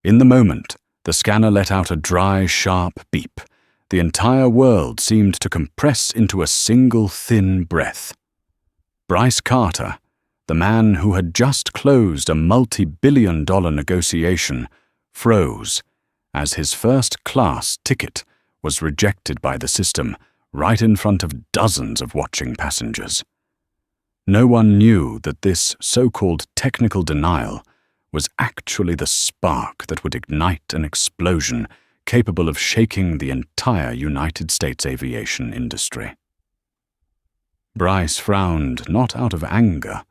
In the moment, the scanner let out a dry, sharp beep. The entire world seemed to compress into a single thin breath. Bryce Carter, the man who had just closed a multi-billion-dollar negotiation, froze as his first-class ticket was rejected by the system right in front of dozens of watching passengers. No one knew that this so-called technical denial was actually the spark that would ignite an explosion capable of shaking the entire United States aviation industry. Bryce frowned not out of anger,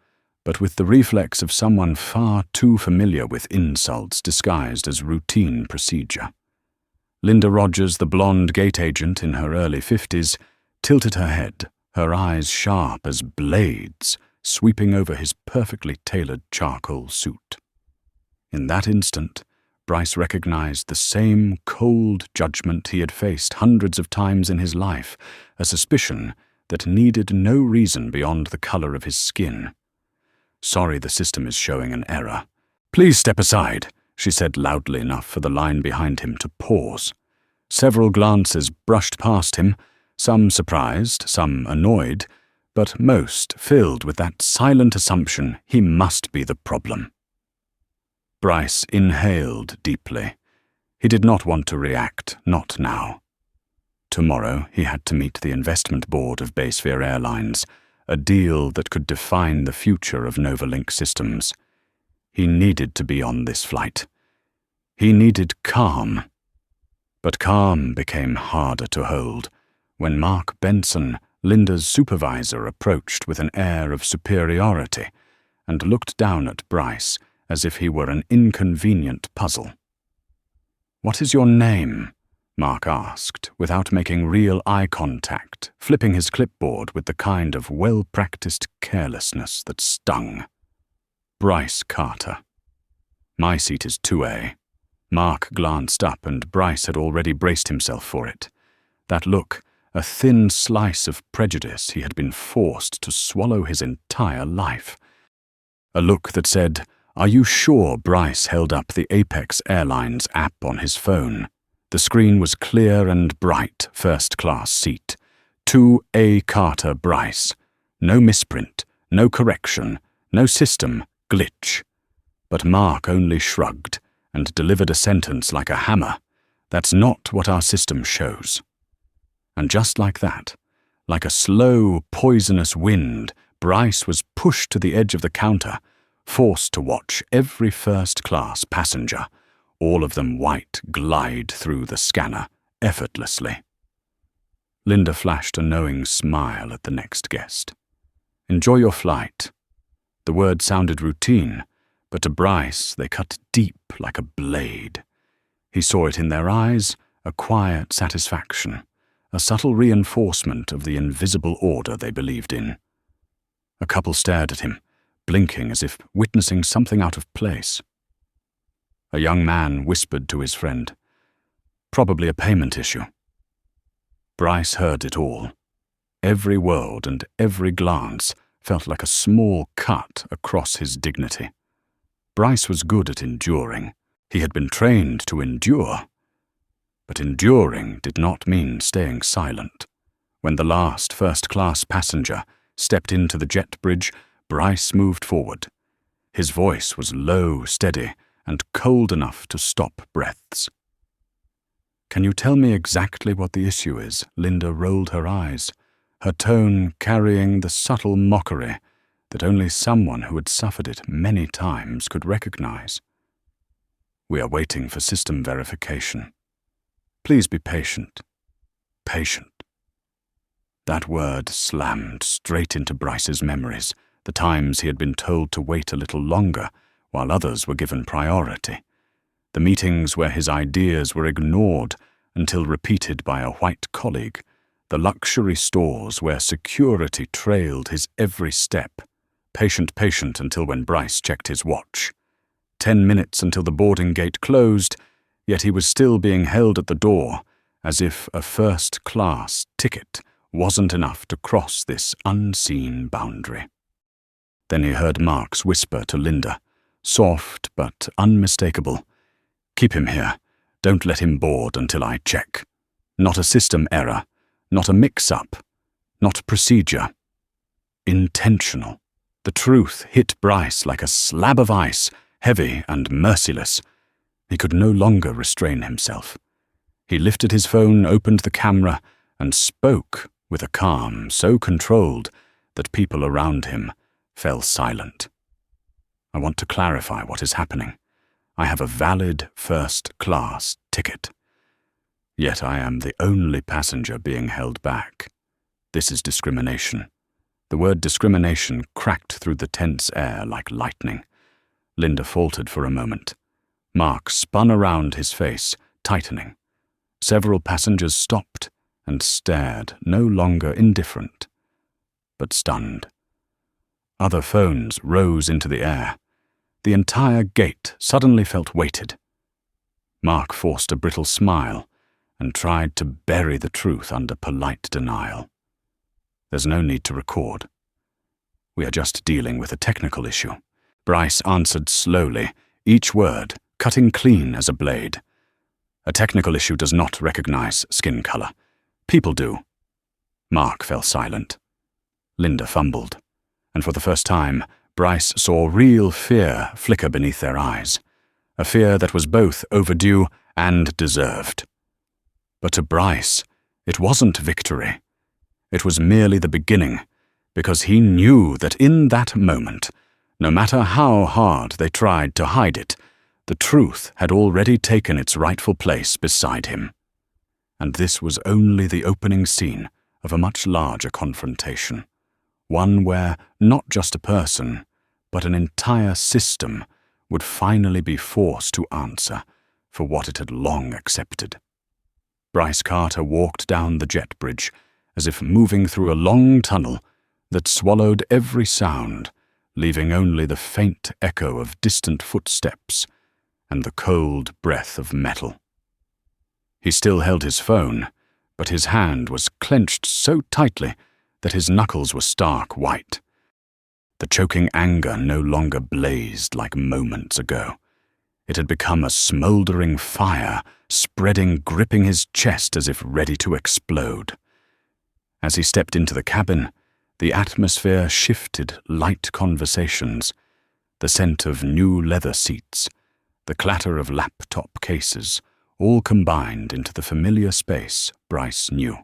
but with the reflex of someone far too familiar with insults disguised as routine procedure. Linda Rogers, the blonde gate agent in her early 50s, tilted her head, her eyes sharp as blades, sweeping over his perfectly tailored charcoal suit. In that instant, Bryce recognized the same cold judgment he had faced hundreds of times in his life, a suspicion that needed no reason beyond the color of his skin. "Sorry, the system is showing an error. Please step aside," she said loudly enough for the line behind him to pause. Several glances brushed past him, some surprised, some annoyed, but most filled with that silent assumption he must be the problem. Bryce inhaled deeply. He did not want to react, not now. Tomorrow he had to meet the investment board of BlackCeo Airlines, a deal that could define the future of NovaLink Systems. He needed to be on this flight. He needed calm. But calm became harder to hold when Mark Benson, Linda's supervisor, approached with an air of superiority and looked down at Bryce as if he were an inconvenient puzzle. "What is your name?" Mark asked, without making real eye contact, flipping his clipboard with the kind of well-practiced carelessness that stung. "Bryce Carter." "My seat is 2A. Mark glanced up, and Bryce had already braced himself for it. That look, a thin slice of prejudice he had been forced to swallow his entire life. A look that said, "Are you sure?" Bryce held up the Apex Airlines app on his phone. The screen was clear and bright, first-class seat. 2A Carter Bryce. No misprint, no correction, no system glitch. But Mark only shrugged and delivered a sentence like a hammer. "That's not what our system shows." And just like that, like a slow, poisonous wind, Bryce was pushed to the edge of the counter, forced to watch every first-class passenger, all of them white, glide through the scanner effortlessly. Linda flashed a knowing smile at the next guest. "Enjoy your flight." The word sounded routine, but to Bryce they cut deep like a blade. He saw it in their eyes, a quiet satisfaction, a subtle reinforcement of the invisible order they believed in. A couple stared at him, blinking as if witnessing something out of place. A young man whispered to his friend, "Probably a payment issue." Bryce heard it all. Every word and every glance felt like a small cut across his dignity. Bryce was good at enduring. He had been trained to endure. But enduring did not mean staying silent. When the last first-class passenger stepped into the jet bridge, Bryce moved forward. His voice was low, steady, and cold enough to stop breaths. "Can you tell me exactly what the issue is?" Linda rolled her eyes, her tone carrying the subtle mockery that only someone who had suffered it many times could recognize. "We are waiting for system verification. Please be patient." Patient. That word slammed straight into Bryce's memories, the times he had been told to wait a little longer while others were given priority. The meetings where his ideas were ignored until repeated by a white colleague. The luxury stores where security trailed his every step. Patient until when Bryce checked his watch. 10 minutes until the boarding gate closed, yet he was still being held at the door, as if a first-class ticket wasn't enough to cross this unseen boundary. Then he heard Mark's whisper to Linda, soft but unmistakable, Keep him here. Don't let him board until I check. Not a system error. Not a mix-up. Not procedure. Intentional. The truth hit Bryce like a slab of ice, heavy and merciless. He could no longer restrain himself. He lifted his phone, opened the camera, and spoke with a calm so controlled that people around him fell silent. I want to clarify what is happening. I have a valid first-class ticket. Yet I am the only passenger being held back. This is discrimination. The word discrimination cracked through the tense air like lightning. Linda faltered for a moment. Mark spun around his face, tightening. Several passengers stopped and stared, no longer indifferent, but stunned. Other phones rose into the air. The entire gate suddenly felt weighted. Mark forced a brittle smile and tried to bury the truth under polite denial. There's no need to record. We are just dealing with a technical issue. Bryce answered slowly, each word cutting clean as a blade. A technical issue does not recognize skin color. People do. Mark fell silent. Linda fumbled, and for the first time, Bryce saw real fear flicker beneath their eyes, a fear that was both overdue and deserved. But to Bryce, it wasn't victory. It was merely the beginning, because he knew that in that moment, no matter how hard they tried to hide it, the truth had already taken its rightful place beside him. And this was only the opening scene of a much larger confrontation, one where not just a person, but an entire system would finally be forced to answer for what it had long accepted. Bryce Carter walked down the jet bridge as if moving through a long tunnel that swallowed every sound, leaving only the faint echo of distant footsteps and the cold breath of metal. He still held his phone, but his hand was clenched so tightly that his knuckles were stark white. The choking anger no longer blazed like moments ago. It had become a smoldering fire, spreading, gripping his chest as if ready to explode. As he stepped into the cabin, the atmosphere shifted light conversations, the scent of new leather seats, the clatter of laptop cases, all combined into the familiar space Bryce knew.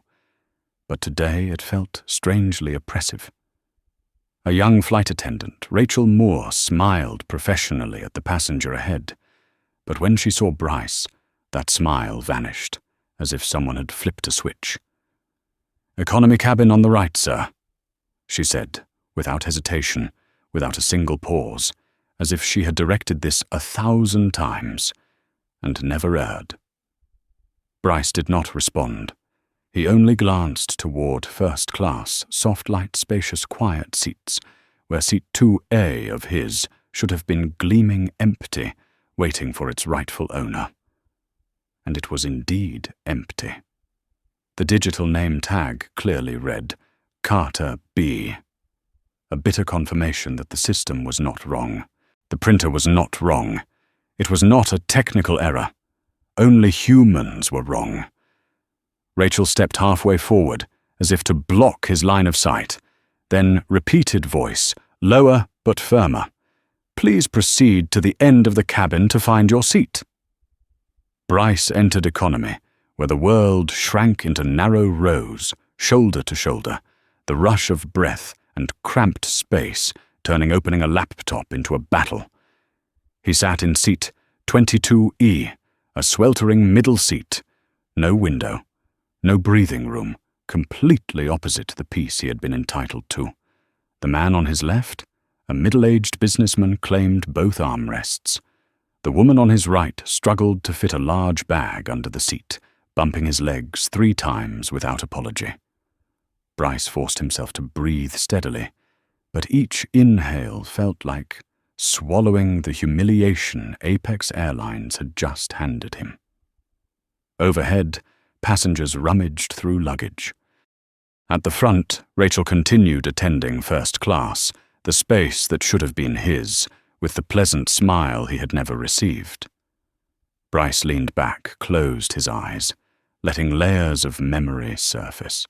But today it felt strangely oppressive. A young flight attendant, Rachel Moore, smiled professionally at the passenger ahead, but when she saw Bryce, that smile vanished, as if someone had flipped a switch. "Economy cabin on the right, sir," she said, without hesitation, without a single pause, as if she had directed this 1,000 times, and never erred. Bryce did not respond. He only glanced toward first-class, soft-light, spacious, quiet seats, where seat 2A of his should have been gleaming empty, waiting for its rightful owner. And it was indeed empty. The digital name tag clearly read, Carter B. A bitter confirmation that the system was not wrong. The printer was not wrong. It was not a technical error. Only humans were wrong. Rachel stepped halfway forward, as if to block his line of sight. Then repeated voice, lower but firmer. "Please proceed to the end of the cabin to find your seat." Bryce entered economy, where the world shrank into narrow rows, shoulder to shoulder, the rush of breath and cramped space turning opening a laptop into a battle. He sat in seat 22E, a sweltering middle seat. No window, no breathing room, completely opposite the peace he had been entitled to. The man on his left, a middle-aged businessman, claimed both armrests. The woman on his right struggled to fit a large bag under the seat, bumping his legs 3 times without apology. Bryce forced himself to breathe steadily, but each inhale felt like swallowing the humiliation Apex Airlines had just handed him. Overhead, passengers rummaged through luggage. At the front, Rachel continued attending first class, the space that should have been his, with the pleasant smile he had never received. Bryce leaned back, closed his eyes, letting layers of memory surface.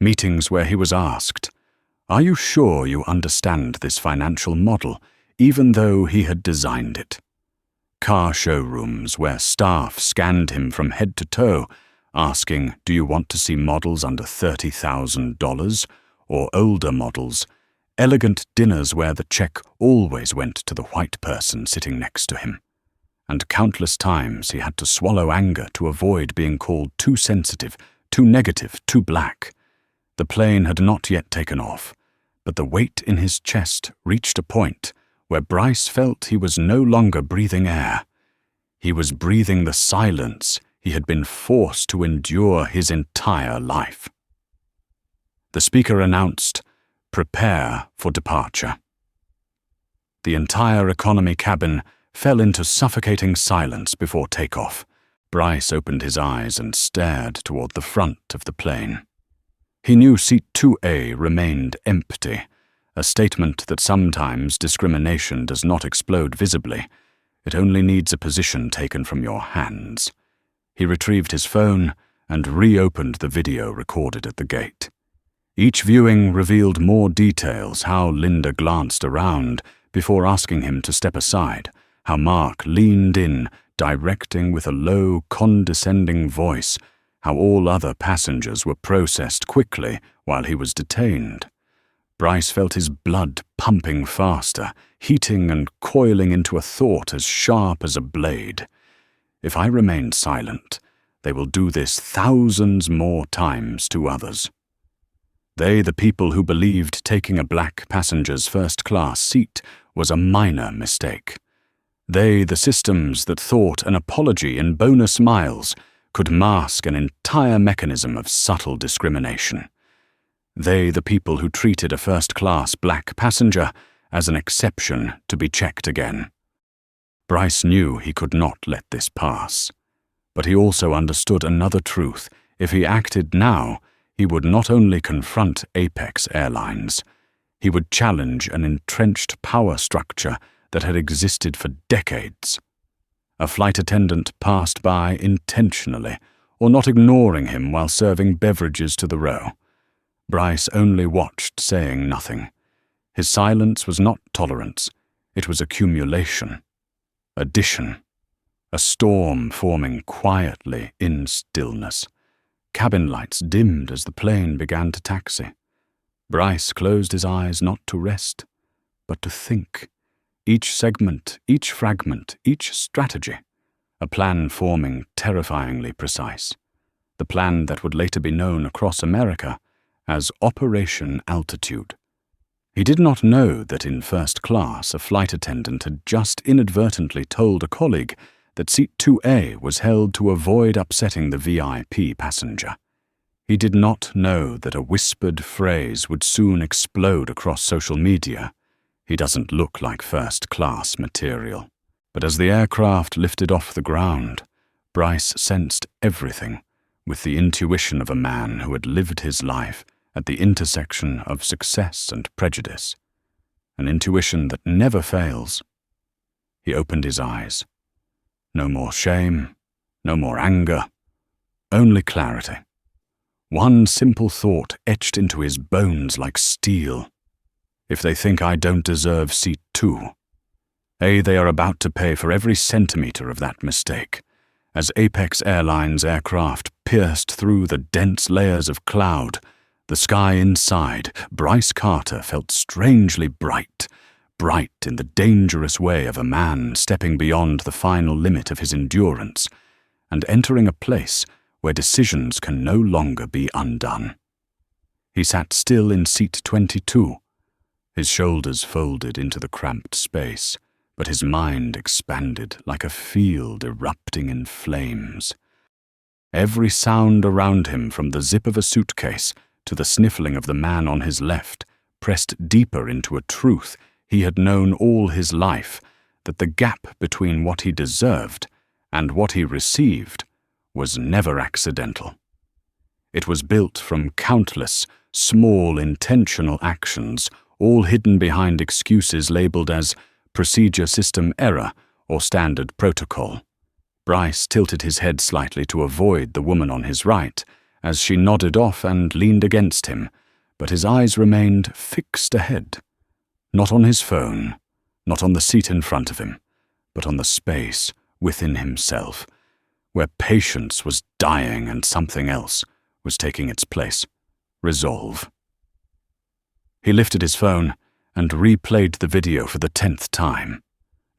Meetings where he was asked, "Are you sure you understand this financial model, even though he had designed it?" Car showrooms where staff scanned him from head to toe, asking, "Do you want to see models under $30,000 or older models?" Elegant dinners where the check always went to the white person sitting next to him. And countless times he had to swallow anger to avoid being called too sensitive, too negative, too black. The plane had not yet taken off, but the weight in his chest reached a point where Bryce felt he was no longer breathing air. He was breathing the silence he had been forced to endure his entire life. The speaker announced, "Prepare for departure." The entire economy cabin fell into suffocating silence before takeoff. Bryce opened his eyes and stared toward the front of the plane. He knew seat 2A remained empty, a statement that sometimes discrimination does not explode visibly. It only needs a position taken from your hands. He retrieved his phone and reopened the video recorded at the gate. Each viewing revealed more details: how Linda glanced around before asking him to step aside, how Mark leaned in, directing with a low, condescending voice, how all other passengers were processed quickly while he was detained. Bryce felt his blood pumping faster, heating and coiling into a thought as sharp as a blade. If I remain silent, they will do this thousands more times to others. They, the people who believed taking a black passenger's first-class seat was a minor mistake. They, the systems that thought an apology in bonus miles could mask an entire mechanism of subtle discrimination. They, the people who treated a first-class black passenger as an exception to be checked again. Bryce knew he could not let this pass. But he also understood another truth: if he acted now, he would not only confront Apex Airlines, he would challenge an entrenched power structure that had existed for decades. A flight attendant passed by intentionally, or not ignoring him while serving beverages to the row. Bryce only watched, saying nothing. His silence was not tolerance, it was accumulation, addition, a storm forming quietly in stillness. Cabin lights dimmed as the plane began to taxi. Bryce closed his eyes not to rest, but to think. Each segment, each fragment, each strategy, a plan forming terrifyingly precise. The plan that would later be known across America as Operation Altitude. He did not know that in first class a flight attendant had just inadvertently told a colleague that seat 2A was held to avoid upsetting the VIP passenger. He did not know that a whispered phrase would soon explode across social media. "He doesn't look like first-class material." But as the aircraft lifted off the ground, Bryce sensed everything with the intuition of a man who had lived his life at the intersection of success and prejudice, an intuition that never fails. He opened his eyes. No more shame, no more anger, only clarity. One simple thought etched into his bones like steel. If they think I don't deserve seat 2, they are about to pay for every centimeter of that mistake. As Apex Airlines aircraft pierced through the dense layers of cloud, the sky inside, Bryce Carter felt strangely bright in the dangerous way of a man stepping beyond the final limit of his endurance and entering a place where decisions can no longer be undone. He sat still in seat 22, his shoulders folded into the cramped space, but his mind expanded like a field erupting in flames. Every sound around him, from the zip of a suitcase to the sniffling of the man on his left, pressed deeper into a truth he had known all his life, that the gap between what he deserved and what he received was never accidental. It was built from countless, small, intentional actions, all hidden behind excuses labeled as procedure system error or standard protocol. Bryce tilted his head slightly to avoid the woman on his right, as she nodded off and leaned against him, but his eyes remained fixed ahead. Not on his phone, not on the seat in front of him, but on the space within himself, where patience was dying and something else was taking its place. Resolve. He lifted his phone and replayed the video for the 10th time.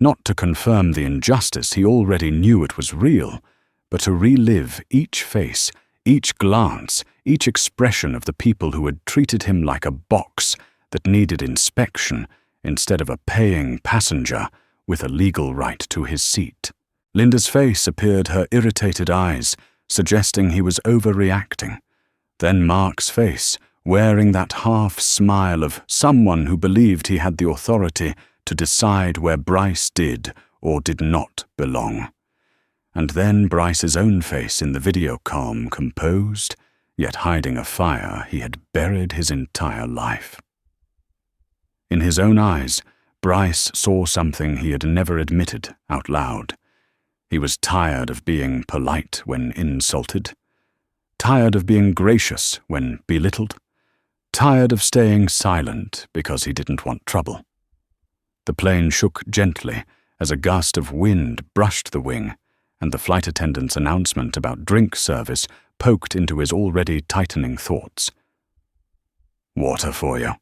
Not to confirm the injustice, he already knew it was real, but to relive each face, each glance, each expression of the people who had treated him like a box that needed inspection instead of a paying passenger with a legal right to his seat. Linda's face appeared her irritated eyes, suggesting he was overreacting. Then Mark's face, wearing that half-smile of someone who believed he had the authority to decide where Bryce did or did not belong. And then Bryce's own face in the video calm, composed, yet hiding a fire he had buried his entire life. In his own eyes, Bryce saw something he had never admitted out loud. He was tired of being polite when insulted, tired of being gracious when belittled, tired of staying silent because he didn't want trouble. The plane shook gently as a gust of wind brushed the wing, and the flight attendant's announcement about drink service poked into his already tightening thoughts. "Water for you?"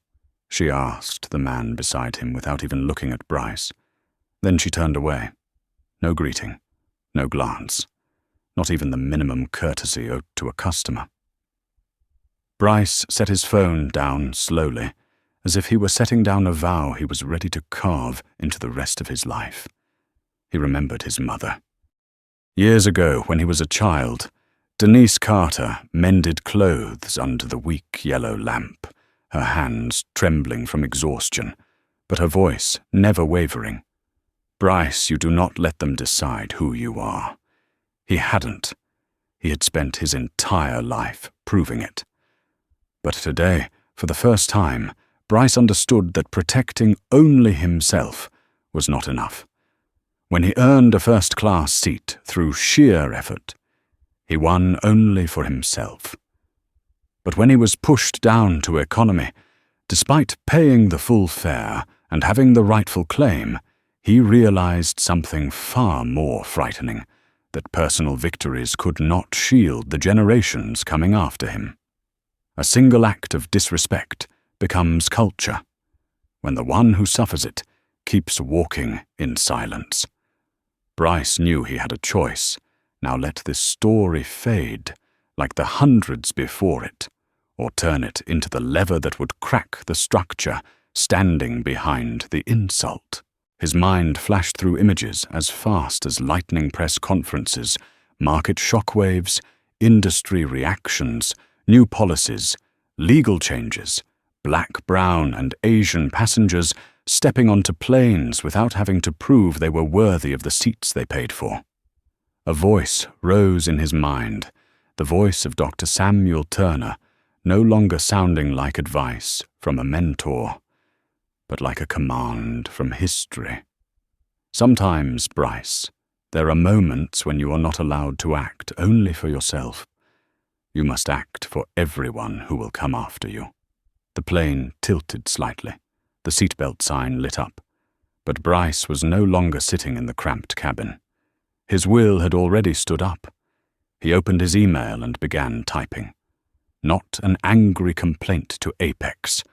she asked the man beside him without even looking at Bryce. Then she turned away. No greeting, no glance, not even the minimum courtesy owed to a customer. Bryce set his phone down slowly, as if he were setting down a vow he was ready to carve into the rest of his life. He remembered his mother. Years ago, when he was a child, Denise Carter mended clothes under the weak yellow lamp, her hands trembling from exhaustion, but her voice never wavering. "Bryce, you do not let them decide who you are." He hadn't. He had spent his entire life proving it. But today, for the first time, Bryce understood that protecting only himself was not enough. When he earned a first-class seat through sheer effort, he won only for himself. But when he was pushed down to economy, despite paying the full fare and having the rightful claim, he realized something far more frightening, that personal victories could not shield the generations coming after him. A single act of disrespect becomes culture, when the one who suffers it keeps walking in silence. Bryce knew he had a choice. Now let this story fade, like the hundreds before it, or turn it into the lever that would crack the structure standing behind the insult. His mind flashed through images as fast as lightning press conferences, market shockwaves, industry reactions, new policies, legal changes, Black, brown, and Asian passengers stepping onto planes without having to prove they were worthy of the seats they paid for. A voice rose in his mind, the voice of Dr. Samuel Turner, no longer sounding like advice from a mentor, but like a command from history. Sometimes, Bryce, there are moments when you are not allowed to act only for yourself. You must act for everyone who will come after you. The plane tilted slightly. The seatbelt sign lit up. But Bryce was no longer sitting in the cramped cabin. His will had already stood up. He opened his email and began typing. Not an angry complaint to Apex,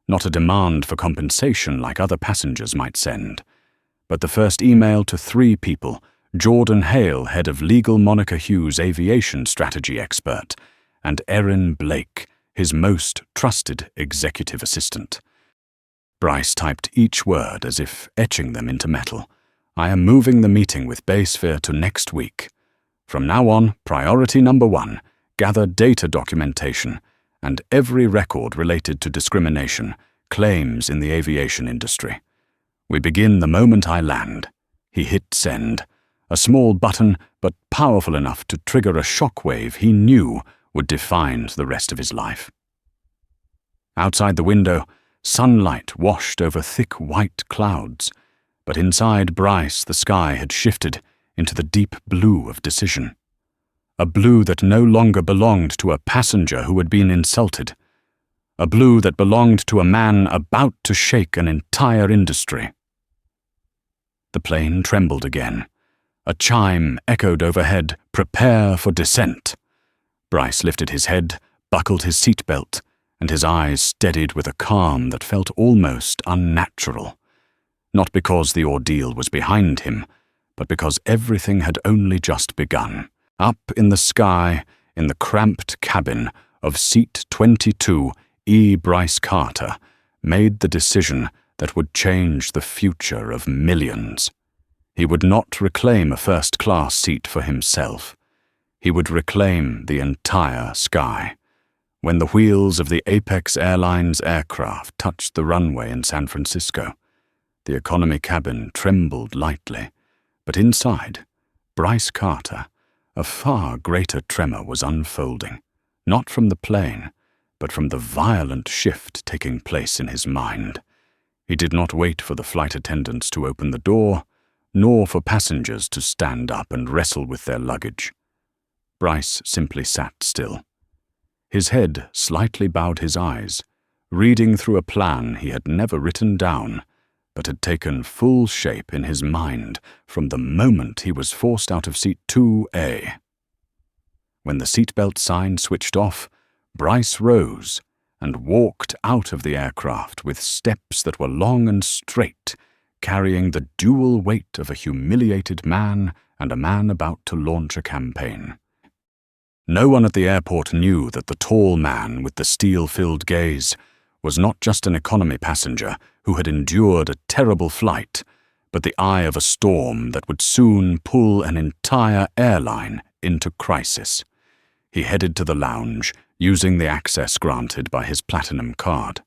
not a demand for compensation like other passengers might send, but the first email to 3 people: Jordan Hale, head of legal Monica Hughes aviation strategy expert, and Erin Blake, his most trusted executive assistant. Bryce typed each word as if etching them into metal. "I am moving the meeting with BlackCeo to next week. From now on, priority number 1, gather data documentation and every record related to discrimination, claims in the aviation industry. We begin the moment I land." He hit send, a small button but powerful enough to trigger a shockwave he knew would define the rest of his life. Outside the window, sunlight washed over thick white clouds, but inside Bryce the sky had shifted into the deep blue of decision. A blue that no longer belonged to a passenger who had been insulted. A blue that belonged to a man about to shake an entire industry. The plane trembled again. A chime echoed overhead, "Prepare for descent." Bryce lifted his head, buckled his seatbelt, and his eyes steadied with a calm that felt almost unnatural. Not because the ordeal was behind him, but because everything had only just begun. Up in the sky, in the cramped cabin of Seat 22, Bryce Carter made the decision that would change the future of millions. He would not reclaim a first-class seat for himself. He would reclaim the entire sky. When the wheels of the Apex Airlines aircraft touched the runway in San Francisco, the economy cabin trembled lightly, but inside, Bryce Carter, a far greater tremor was unfolding, not from the plane, but from the violent shift taking place in his mind. He did not wait for the flight attendants to open the door, nor for passengers to stand up and wrestle with their luggage. Bryce simply sat still. His head slightly bowed his eyes, reading through a plan he had never written down, but had taken full shape in his mind from the moment he was forced out of Seat 2A. When the seatbelt sign switched off, Bryce rose and walked out of the aircraft with steps that were long and straight, carrying the dual weight of a humiliated man and a man about to launch a campaign. No one at the airport knew that the tall man with the steel-filled gaze was not just an economy passenger who had endured a terrible flight, but the eye of a storm that would soon pull an entire airline into crisis. He headed to the lounge, using the access granted by his platinum card.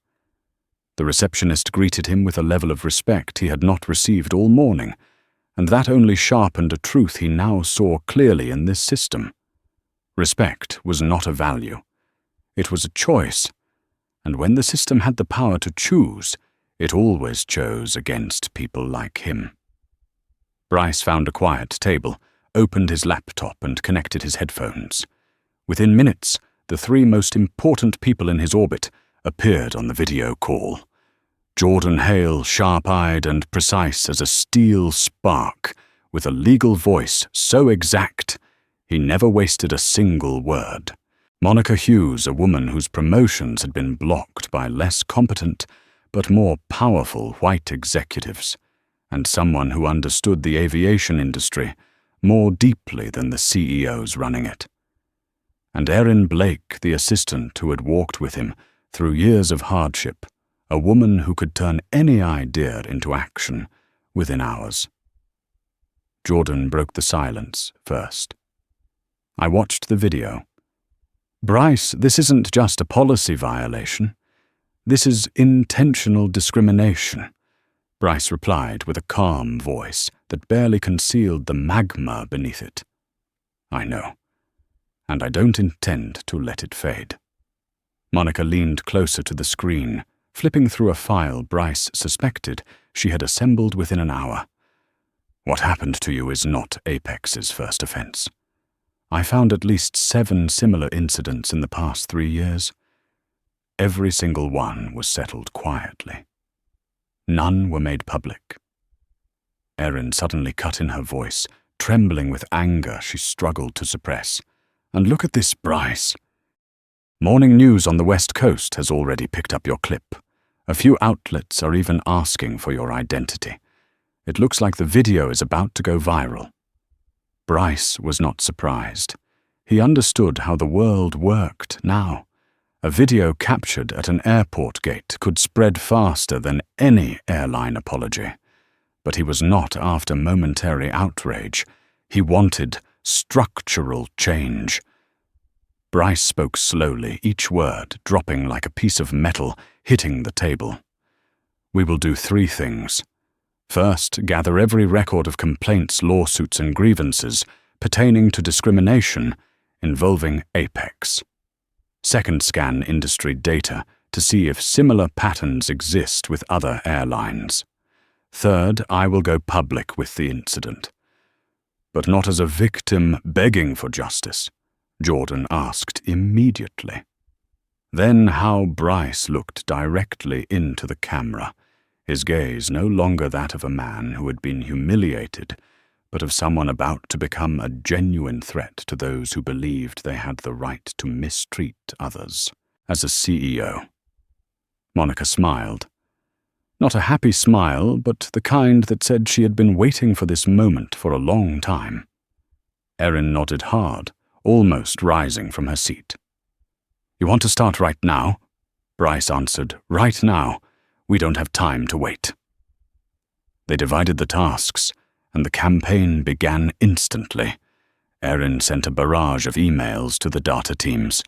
The receptionist greeted him with a level of respect he had not received all morning, and that only sharpened a truth he now saw clearly in this system. Respect was not a value. It was a choice, and when the system had the power to choose, it always chose against people like him. Bryce found a quiet table, opened his laptop, and connected his headphones. Within minutes, the three most important people in his orbit appeared on the video call. Jordan Hale, sharp-eyed and precise as a steel spark, with a legal voice so exact he never wasted a single word. Monica Hughes, a woman whose promotions had been blocked by less competent but more powerful white executives, and someone who understood the aviation industry more deeply than the CEOs running it. And Erin Blake, the assistant who had walked with him through years of hardship, a woman who could turn any idea into action within hours. Jordan broke the silence first. I watched the video. "Bryce, this isn't just a policy violation. This is intentional discrimination," Bryce replied with a calm voice that barely concealed the magma beneath it. "I know, and I don't intend to let it fade." Monica leaned closer to the screen, flipping through a file Bryce suspected she had assembled within an hour. "What happened to you is not Apex's first offense. I found at least 7 similar incidents in the past 3 years. Every single one was settled quietly. None were made public." Erin suddenly cut in her voice, trembling with anger she struggled to suppress. "And look at this, Bryce. Morning news on the West Coast has already picked up your clip. A few outlets are even asking for your identity. It looks like the video is about to go viral." Bryce was not surprised. He understood how the world worked now. A video captured at an airport gate could spread faster than any airline apology. But he was not after momentary outrage. He wanted structural change. Bryce spoke slowly, each word dropping like a piece of metal hitting the table. "We will do 3 things. First, gather every record of complaints, lawsuits, and grievances pertaining to discrimination involving Apex. Second, scan industry data to see if similar patterns exist with other airlines. Third, I will go public with the incident. but not as a victim begging for justice, Jordan asked immediately. Then how Bryce looked directly into the camera, his gaze no longer that of a man who had been humiliated, but of someone about to become a genuine threat to those who believed they had the right to mistreat others. As a CEO. Monica smiled. Not a happy smile, but the kind that said she had been waiting for this moment for a long time. Erin nodded hard, almost rising from her seat. "You want to start right now?" Bryce answered. "Right now. We don't have time to wait." They divided the tasks, and the campaign began instantly. Erin sent a barrage of emails to the data teams.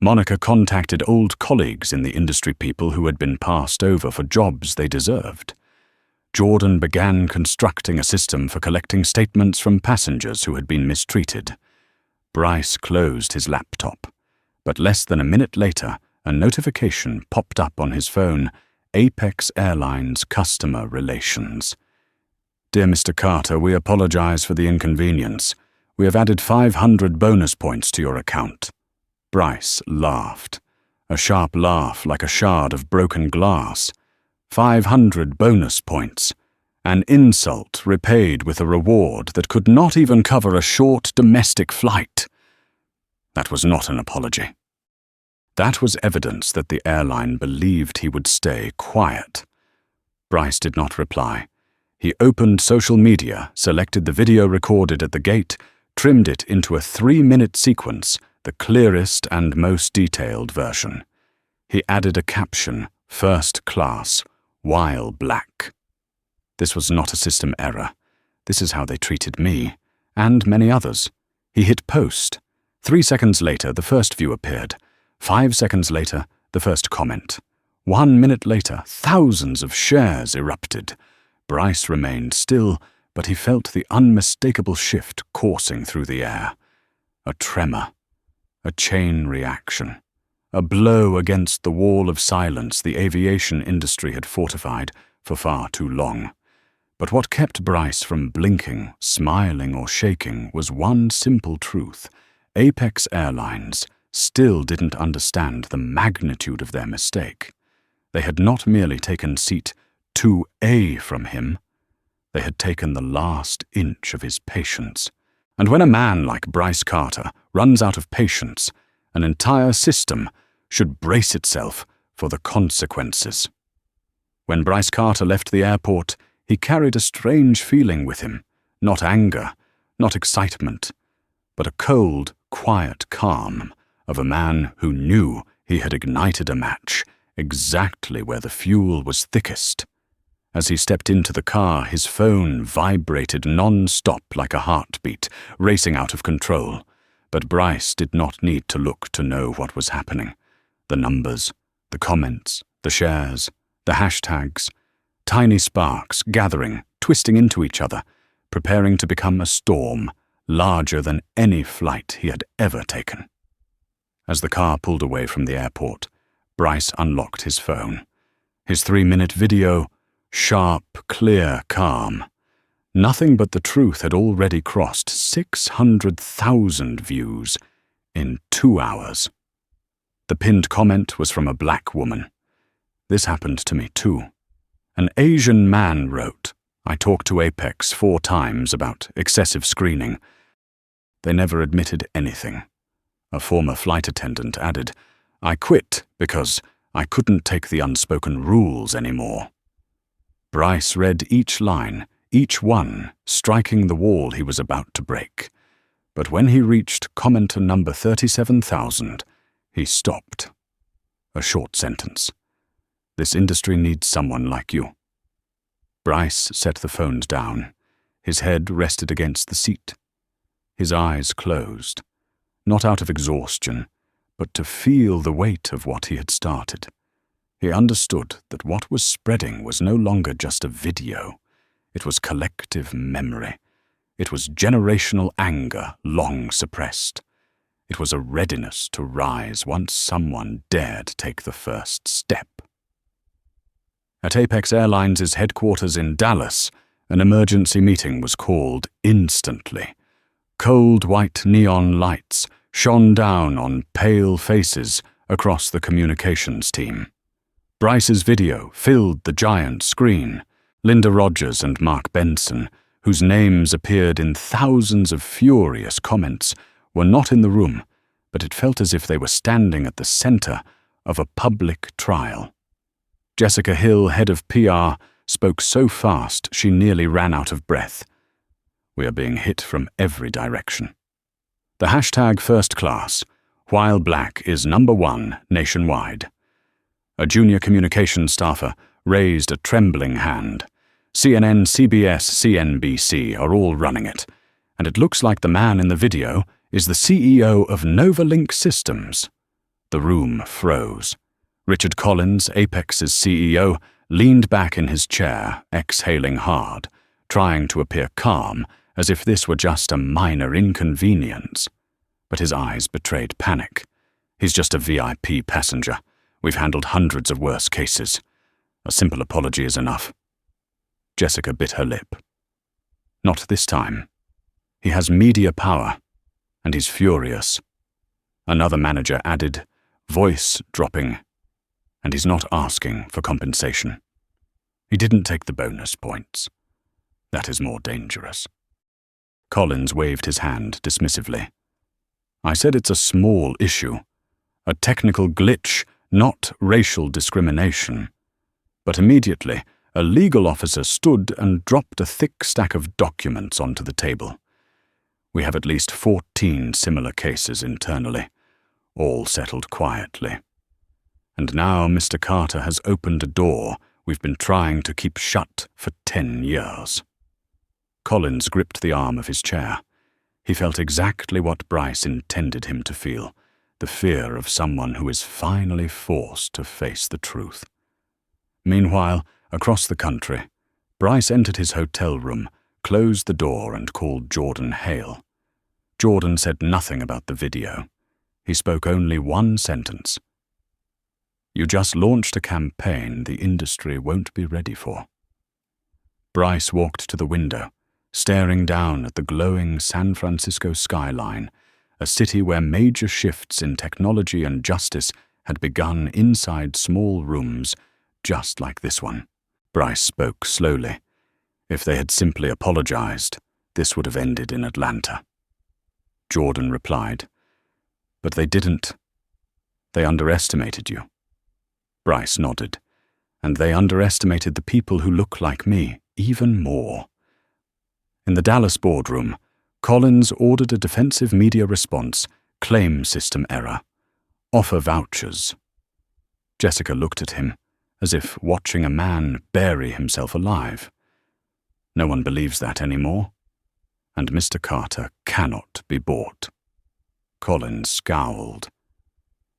Monica contacted old colleagues in the industry, people who had been passed over for jobs they deserved. Jordan began constructing a system for collecting statements from passengers who had been mistreated. Bryce closed his laptop, but less than a minute later, a notification popped up on his phone: Apex Airlines Customer Relations. "Dear Mr. Carter, we apologize for the inconvenience. We have added 500 bonus points to your account." Bryce laughed, a sharp laugh like a shard of broken glass. 500 bonus points. An insult repaid with a reward that could not even cover a short domestic flight. That was not an apology. That was evidence that the airline believed he would stay quiet. Bryce did not reply. He opened social media, selected the video recorded at the gate, trimmed it into a 3-minute sequence, the clearest and most detailed version. He added a caption: "First class, while black." This was not a system error. This is how they treated me, and many others. He hit post. 3 seconds later, the first view appeared. 5 seconds later, the first comment. 1 minute later, thousands of shares erupted. Bryce remained still, but he felt the unmistakable shift coursing through the air. A tremor. A chain reaction. A blow against the wall of silence the aviation industry had fortified for far too long. But what kept Bryce from blinking, smiling, or shaking was one simple truth. Apex Airlines still didn't understand the magnitude of their mistake. They had not merely taken seat 2A from him, they had taken the last inch of his patience. And when a man like Bryce Carter runs out of patience, an entire system should brace itself for the consequences. When Bryce Carter left the airport, he carried a strange feeling with him, not anger, not excitement, but a cold, quiet calm of a man who knew he had ignited a match exactly where the fuel was thickest. As he stepped into the car, his phone vibrated non-stop like a heartbeat, racing out of control. But Bryce did not need to look to know what was happening. The numbers, the comments, the shares, the hashtags, tiny sparks gathering, twisting into each other, preparing to become a storm larger than any flight he had ever taken. As the car pulled away from the airport, Bryce unlocked his phone. His 3-minute video, sharp, clear, calm. Nothing but the truth had already crossed 600,000 views in 2 hours. The pinned comment was from a black woman. This happened to me too. An Asian man wrote, "I talked to Apex 4 times about excessive screening. They never admitted anything." A former flight attendant added, "I quit because I couldn't take the unspoken rules anymore." Bryce read each line, each one striking the wall he was about to break. But when he reached commenter number 37,000, he stopped. A short sentence. "This industry needs someone like you." Bryce set the phones down. His head rested against the seat. His eyes closed, not out of exhaustion, but to feel the weight of what he had started. He understood that what was spreading was no longer just a video. It was collective memory. It was generational anger long suppressed. It was a readiness to rise once someone dared take the first step. At Apex Airlines' headquarters in Dallas, An emergency meeting was called instantly. Cold white neon lights shone down on pale faces across the communications team. Bryce's video filled the giant screen. Linda Rogers and Mark Benson, whose names appeared in thousands of furious comments, were not in the room, but it felt as if they were standing at the center of a public trial. Jessica Hill, head of PR, spoke so fast she nearly ran out of breath. We are being hit from every direction. The hashtag first class, while black, is #1 nationwide. A junior communications staffer raised a trembling hand. CNN, CBS, CNBC are all running it, and it looks like the man in the video is the CEO of NovaLink Systems. The room froze. Richard Collins, Apex's CEO, leaned back in his chair, exhaling hard, trying to appear calm, as if this were just a minor inconvenience. But his eyes betrayed panic. He's just a VIP passenger. We've handled hundreds of worse cases. A simple apology is enough. Jessica bit her lip. Not this time. He has media power, and he's furious. Another manager added, voice dropping, and he's not asking for compensation. He didn't take the bonus points. That is more dangerous. Collins waved his hand dismissively. I said it's a small issue, a technical glitch, not racial discrimination. But immediately, a legal officer stood and dropped a thick stack of documents onto the table. We have at least 14 similar cases internally, all settled quietly. And now Mr. Carter has opened a door we've been trying to keep shut for 10 years. Collins gripped the arm of his chair. He felt exactly what Bryce intended him to feel, the fear of someone who is finally forced to face the truth. Meanwhile, across the country, Bryce entered his hotel room, closed the door, and called Jordan Hale. Jordan said nothing about the video. He spoke only one sentence. You just launched a campaign the industry won't be ready for. Bryce walked to the window, staring down at the glowing San Francisco skyline, a city where major shifts in technology and justice had begun inside small rooms just like this one. Bryce spoke slowly. If they had simply apologized, this would have ended in Atlanta. Jordan replied, But they didn't. They underestimated you. Bryce nodded. And they underestimated the people who look like me even more. In the Dallas boardroom, Collins ordered a defensive media response, claim system error, offer vouchers. Jessica looked at him, as if watching a man bury himself alive. No one believes that anymore, and Mr. Carter cannot be bought. Collins scowled.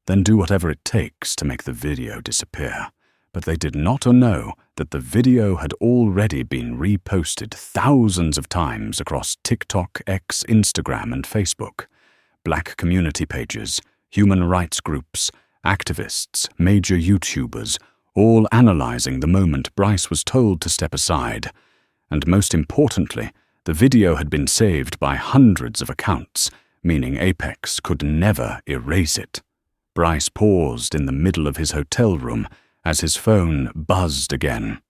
Then do whatever it takes to make the video disappear. But they did not know that the video had already been reposted thousands of times across TikTok, X, Instagram, and Facebook. Black community pages, human rights groups, activists, major YouTubers, all analyzing the moment Bryce was told to step aside. And most importantly, the video had been saved by hundreds of accounts, meaning Apex could never erase it. Bryce paused in the middle of his hotel room as his phone buzzed again.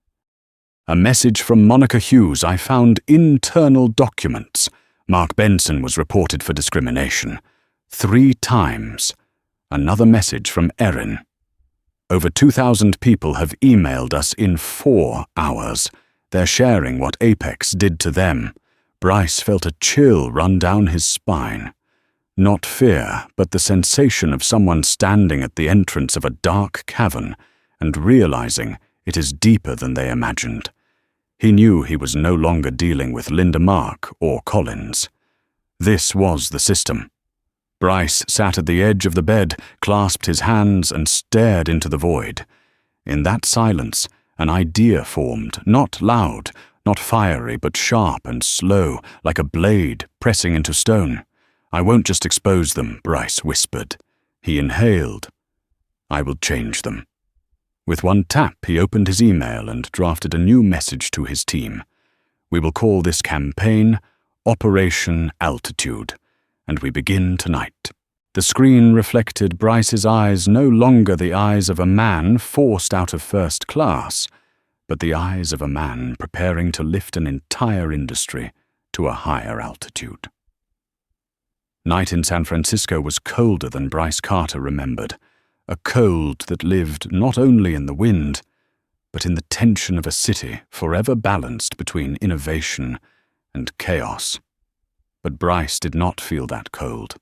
A message from Monica Hughes. I found internal documents. Mark Benson was reported for discrimination. 3 times. Another message from Erin. Over 2,000 people have emailed us in 4 hours. They're sharing what Apex did to them. Bryce felt a chill run down his spine. Not fear, but the sensation of someone standing at the entrance of a dark cavern and realizing it is deeper than they imagined. He knew he was no longer dealing with Linda Mark or Collins. This was the system. Bryce sat at the edge of the bed, clasped his hands, and stared into the void. In that silence, an idea formed, not loud, not fiery, but sharp and slow, like a blade pressing into stone. I won't just expose them, Bryce whispered. He inhaled. I will change them. With one tap, he opened his email and drafted a new message to his team. We will call this campaign Operation Altitude, and we begin tonight. The screen reflected Bryce's eyes, no longer the eyes of a man forced out of first class, but the eyes of a man preparing to lift an entire industry to a higher altitude. Night in San Francisco was colder than Bryce Carter remembered, a cold that lived not only in the wind, but in the tension of a city forever balanced between innovation and chaos. But Bryce did not feel that cold.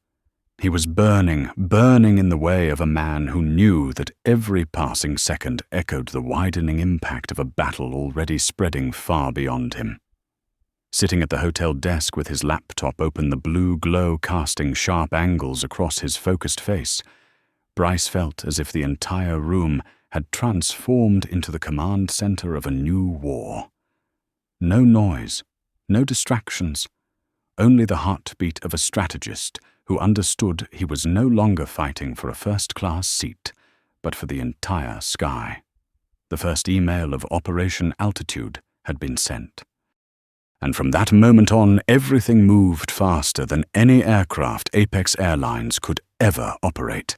He was burning in the way of a man who knew that every passing second echoed the widening impact of a battle already spreading far beyond him. Sitting at the hotel desk with his laptop open, the blue glow casting sharp angles across his focused face, Bryce felt as if the entire room had transformed into the command center of a new war. No noise, no distractions, only the heartbeat of a strategist who understood he was no longer fighting for a first-class seat, but for the entire sky. The first email of Operation Altitude had been sent. And from that moment on, everything moved faster than any aircraft Apex Airlines could ever operate.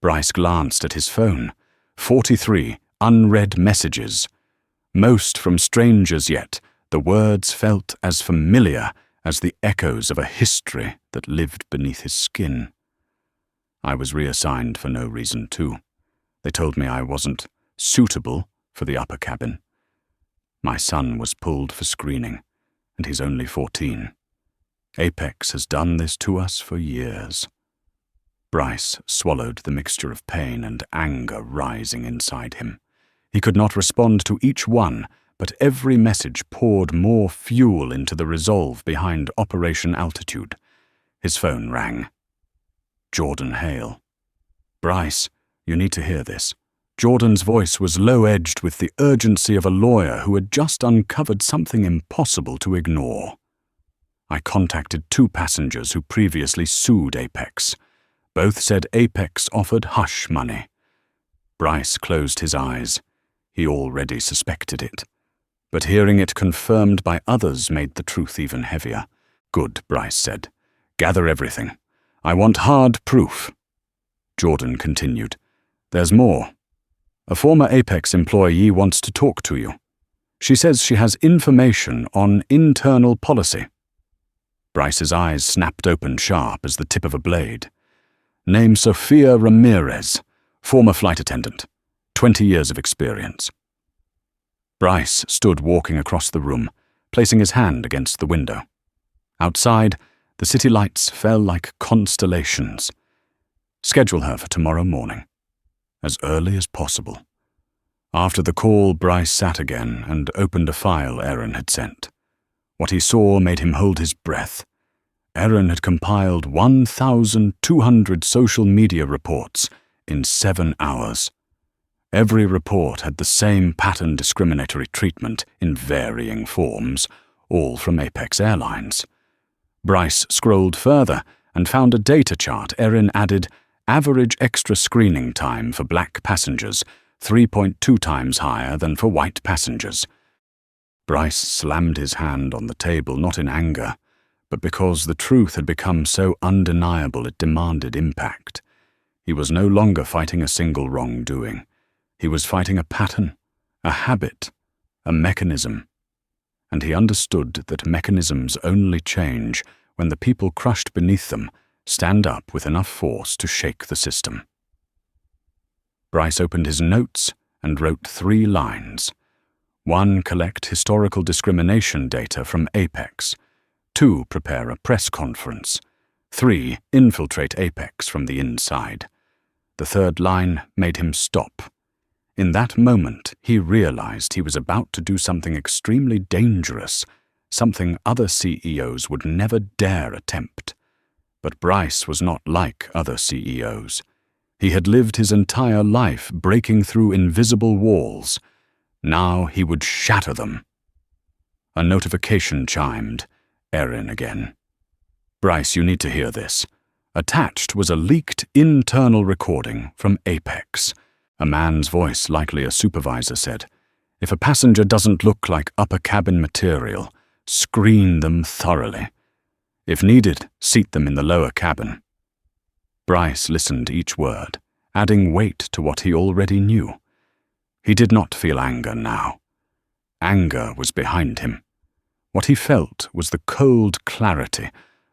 Bryce glanced at his phone. 43 unread messages. Most from strangers, yet the words felt as familiar as the echoes of a history that lived beneath his skin. I was reassigned for no reason, too. They told me I wasn't suitable for the upper cabin. My son was pulled for screening, and he's only 14. Apex has done this to us for years. Bryce swallowed the mixture of pain and anger rising inside him. He could not respond to each one, but every message poured more fuel into the resolve behind Operation Altitude. His phone rang. Jordan Hale. "Bryce, you need to hear this." Jordan's voice was low-edged with the urgency of a lawyer who had just uncovered something impossible to ignore. I contacted 2 passengers who previously sued Apex. Both said Apex offered hush money. Bryce closed his eyes. He already suspected it. But hearing it confirmed by others made the truth even heavier. "Good," Bryce said. "Gather everything. I want hard proof." Jordan continued. "There's more. A former Apex employee wants to talk to you. She says she has information on internal policy." Bryce's eyes snapped open sharp as the tip of a blade. "Name Sophia Ramirez, former flight attendant, 20 years of experience." Bryce stood walking across the room, placing his hand against the window. Outside, the city lights fell like constellations. "Schedule her for tomorrow morning. As early as possible." After the call, Bryce sat again and opened a file Erin had sent. What he saw made him hold his breath. Erin had compiled 1,200 social media reports in 7 hours. Every report had the same pattern discriminatory treatment in varying forms, all from Apex Airlines. Bryce scrolled further and found a data chart. Erin added average extra screening time for black passengers, 3.2 times higher than for white passengers. Bryce slammed his hand on the table, not in anger, but because the truth had become so undeniable it demanded impact. He was no longer fighting a single wrongdoing. He was fighting a pattern, a habit, a mechanism. And he understood that mechanisms only change when the people crushed beneath them stand up with enough force to shake the system. Bryce opened his notes and wrote 3 lines. 1. Collect historical discrimination data from Apex. 2. Prepare a press conference. 3. Infiltrate Apex from the inside. The 3rd line made him stop. In that moment, he realized he was about to do something extremely dangerous, something other CEOs would never dare attempt. But Bryce was not like other CEOs. He had lived his entire life breaking through invisible walls. Now he would shatter them. A notification chimed. Erin again. "Bryce, you need to hear this." Attached was a leaked internal recording from Apex. A man's voice, likely a supervisor, said, If a passenger doesn't look like upper cabin material, screen them thoroughly. If needed, seat them in the lower cabin. Bryce listened to each word, adding weight to what he already knew. He did not feel anger now. Anger was behind him. What he felt was the cold clarity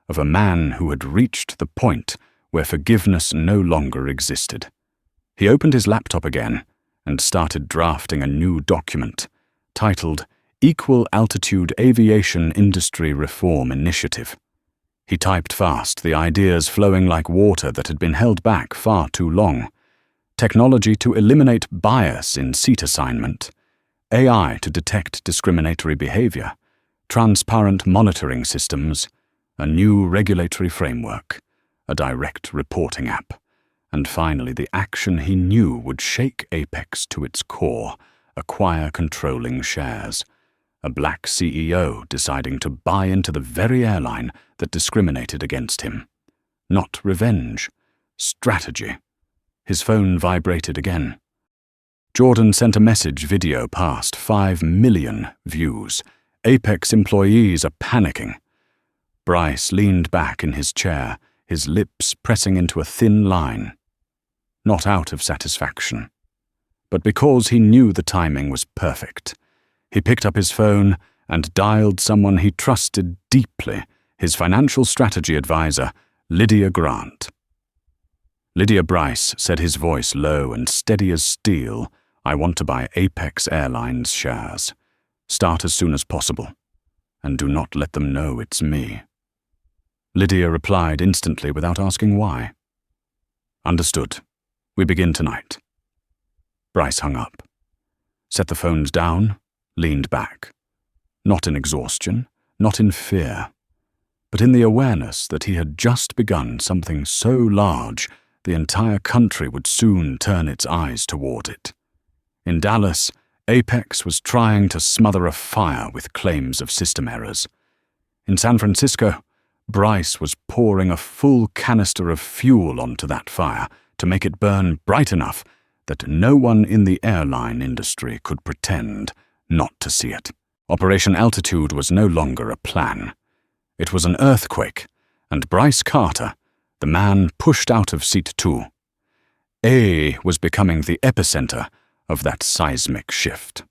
of a man who had reached the point where forgiveness no longer existed. He opened his laptop again and started drafting a new document, titled Equal Altitude Aviation Industry Reform Initiative. He typed fast, the ideas flowing like water that had been held back far too long. Technology to eliminate bias in seat assignment, AI to detect discriminatory behavior, transparent monitoring systems, a new regulatory framework, a direct reporting app, and finally the action he knew would shake Apex to its core, acquire controlling shares. A black CEO deciding to buy into the very airline that discriminated against him. Not revenge, strategy. His phone vibrated again. Jordan sent a message video past 5 million views. Apex employees are panicking. Bryce leaned back in his chair, his lips pressing into a thin line. Not out of satisfaction, but because he knew the timing was perfect. He picked up his phone and dialed someone he trusted deeply, his financial strategy advisor, Lydia Grant. Lydia, Bryce said, his voice low and steady as steel, I want to buy Apex Airlines shares. Start as soon as possible, and do not let them know it's me. Lydia replied instantly without asking why. Understood. We begin tonight. Bryce hung up, set the phones down, leaned back, not in exhaustion, not in fear, but in the awareness that he had just begun something so large the entire country would soon turn its eyes toward it. In Dallas, Apex was trying to smother a fire with claims of system errors. In San Francisco, Bryce was pouring a full canister of fuel onto that fire to make it burn bright enough that no one in the airline industry could pretend not to see it. Operation Altitude was no longer a plan. It was an earthquake, and Bryce Carter, the man pushed out of seat 2, was becoming the epicenter of that seismic shift.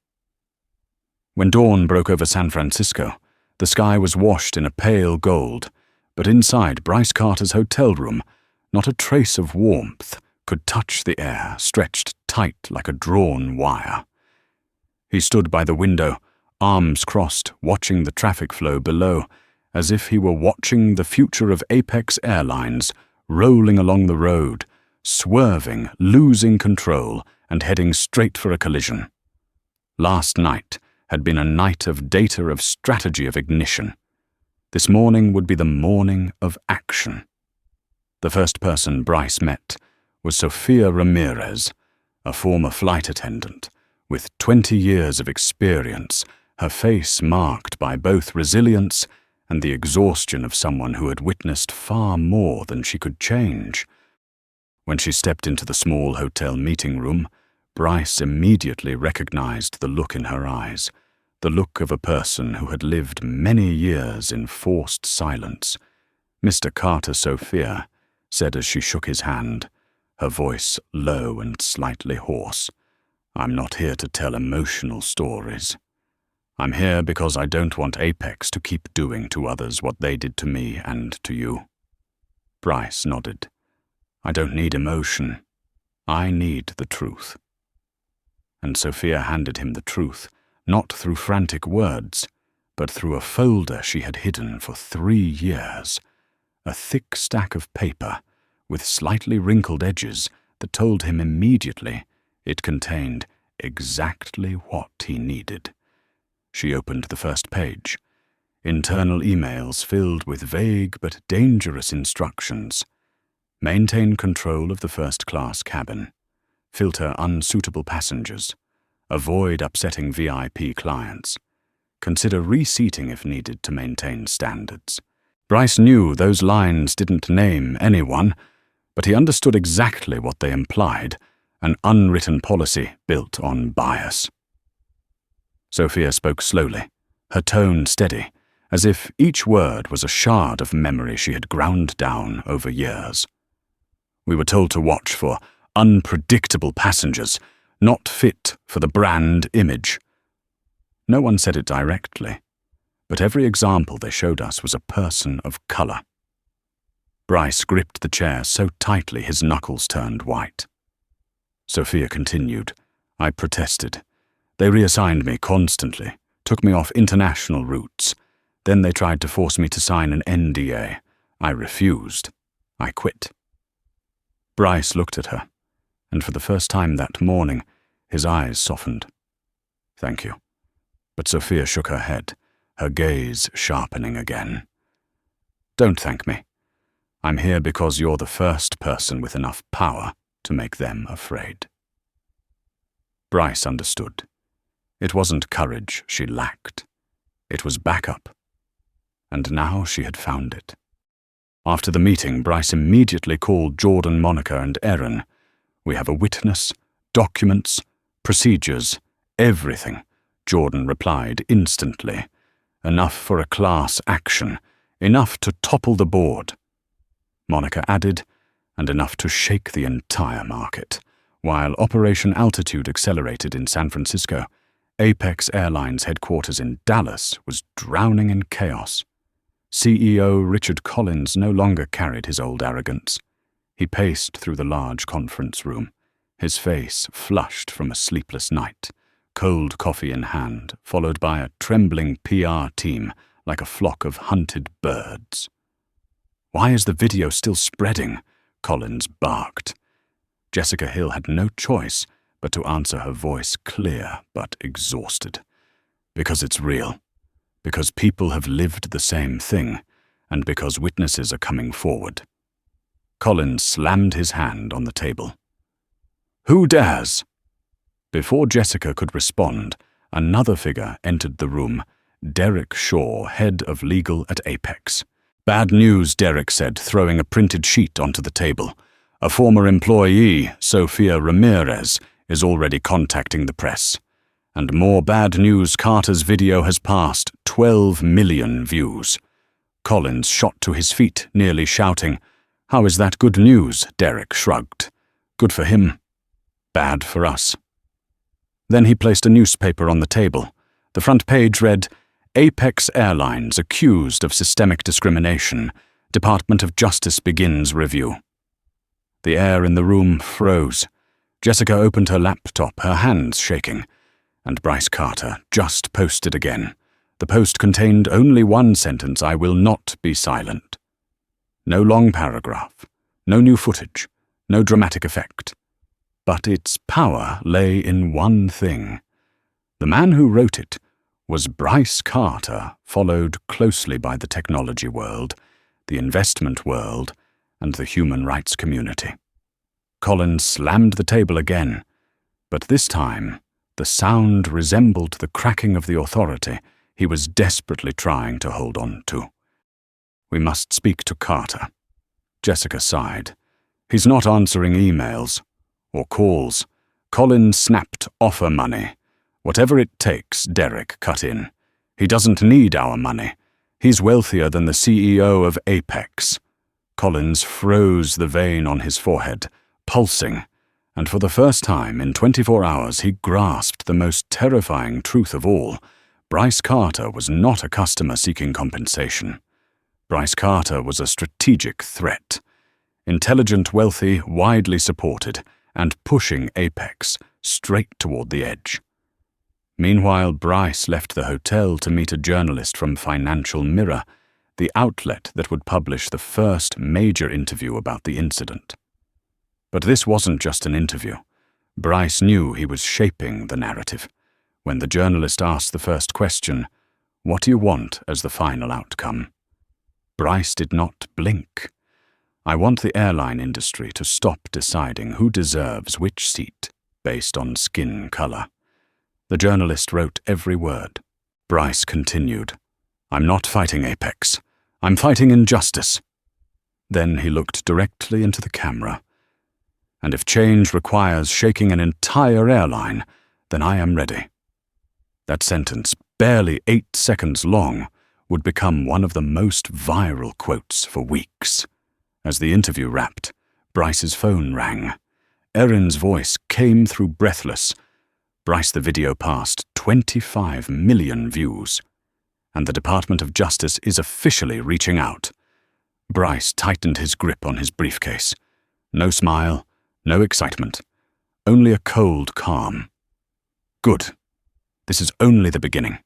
When dawn broke over San Francisco, the sky was washed in a pale gold, but inside Bryce Carter's hotel room, not a trace of warmth could touch the air, stretched tight like a drawn wire. He stood by the window, arms crossed, watching the traffic flow below, as if he were watching the future of Apex Airlines rolling along the road, swerving, losing control, and heading straight for a collision. Last night had been a night of data, of strategy, of ignition. This morning would be the morning of action. The first person Bryce met was Sophia Ramirez, a former flight attendant, with 20 years of experience, her face marked by both resilience and the exhaustion of someone who had witnessed far more than she could change. When she stepped into the small hotel meeting room, Bryce immediately recognized the look in her eyes, the look of a person who had lived many years in forced silence. "Mr. Carter, Sophia," said as she shook his hand, her voice low and slightly hoarse. "I'm not here to tell emotional stories. I'm here because I don't want Apex to keep doing to others what they did to me and to you." Bryce nodded. "I don't need emotion. I need the truth." And Sophia handed him the truth, not through frantic words, but through a folder she had hidden for 3 years, a thick stack of paper with slightly wrinkled edges that told him immediately it contained exactly what he needed. She opened the first page. Internal emails filled with vague but dangerous instructions. Maintain control of the first-class cabin. Filter unsuitable passengers. Avoid upsetting VIP clients. Consider reseating if needed to maintain standards. Bryce knew those lines didn't name anyone, but he understood exactly what they implied, an unwritten policy built on bias. Sophia spoke slowly, her tone steady, as if each word was a shard of memory she had ground down over years. We were told to watch for unpredictable passengers, not fit for the brand image. No one said it directly, but every example they showed us was a person of color. Bryce gripped the chair so tightly his knuckles turned white. Sophia continued. I protested. They reassigned me constantly, took me off international routes. Then they tried to force me to sign an NDA. I refused. I quit. Bryce looked at her, and for the first time that morning, his eyes softened. Thank you. But Sophia shook her head, her gaze sharpening again. Don't thank me. I'm here because you're the first person with enough power to make them afraid. Bryce understood. It wasn't courage she lacked. It was backup. And now she had found it. After the meeting, Bryce immediately called Jordan, Monica, and Erin. We have a witness, documents, procedures, everything, Jordan replied instantly. Enough for a class action, enough to topple the board. Monica added, and enough to shake the entire market. While Operation Altitude accelerated in San Francisco, Apex Airline's headquarters in Dallas was drowning in chaos. CEO Richard Collins no longer carried his old arrogance. He paced through the large conference room, his face flushed from a sleepless night, cold coffee in hand, followed by a trembling PR team like a flock of hunted birds. Why is the video still spreading? Collins barked. Jessica Hill had no choice but to answer, her voice clear but exhausted. Because it's real. Because people have lived the same thing, and because witnesses are coming forward. Collins slammed his hand on the table. Who dares? Before Jessica could respond, another figure entered the room, Derek Shaw, head of legal at Apex. Bad news, Derek said, throwing a printed sheet onto the table. A former employee, Sophia Ramirez, is already contacting the press. And more bad news, Carter's video has passed 12 million views. Collins shot to his feet, nearly shouting, How is that good news? Derek shrugged. Good for him. Bad for us. Then he placed a newspaper on the table. The front page read, Apex Airlines accused of systemic discrimination. Department of Justice begins review. The air in the room froze. Jessica opened her laptop, her hands shaking. And Bryce Carter just posted again. The post contained only one sentence, I will not be silent. No long paragraph, no new footage, no dramatic effect. But its power lay in one thing. The man who wrote it was Bryce Carter, followed closely by the technology world, the investment world, and the human rights community. Collins slammed the table again, but this time the sound resembled the cracking of the authority he was desperately trying to hold on to. We must speak to Carter. Jessica sighed. He's not answering emails or calls. Collins snapped offer money. Whatever it takes, Derek cut in. He doesn't need our money. He's wealthier than the CEO of Apex. Collins froze the vein on his forehead, pulsing, and for the first time in 24 hours he grasped the most terrifying truth of all. Bryce Carter was not a customer seeking compensation. Bryce Carter was a strategic threat. Intelligent, wealthy, widely supported, and pushing Apex straight toward the edge. Meanwhile, Bryce left the hotel to meet a journalist from Financial Mirror, the outlet that would publish the first major interview about the incident. But this wasn't just an interview. Bryce knew he was shaping the narrative. When the journalist asked the first question, "What do you want as the final outcome?" Bryce did not blink. "I want the airline industry to stop deciding who deserves which seat based on skin color." The journalist wrote every word. Bryce continued, "I'm not fighting Apex. I'm fighting injustice." Then he looked directly into the camera. "And if change requires shaking an entire airline, then I am ready." That sentence, barely 8 seconds long, would become one of the most viral quotes for weeks. As the interview wrapped, Bryce's phone rang. Erin's voice came through breathless. Bryce, the video passed 25 million views. And the Department of Justice is officially reaching out. Bryce tightened his grip on his briefcase. No smile, no excitement, only a cold calm. Good. This is only the beginning.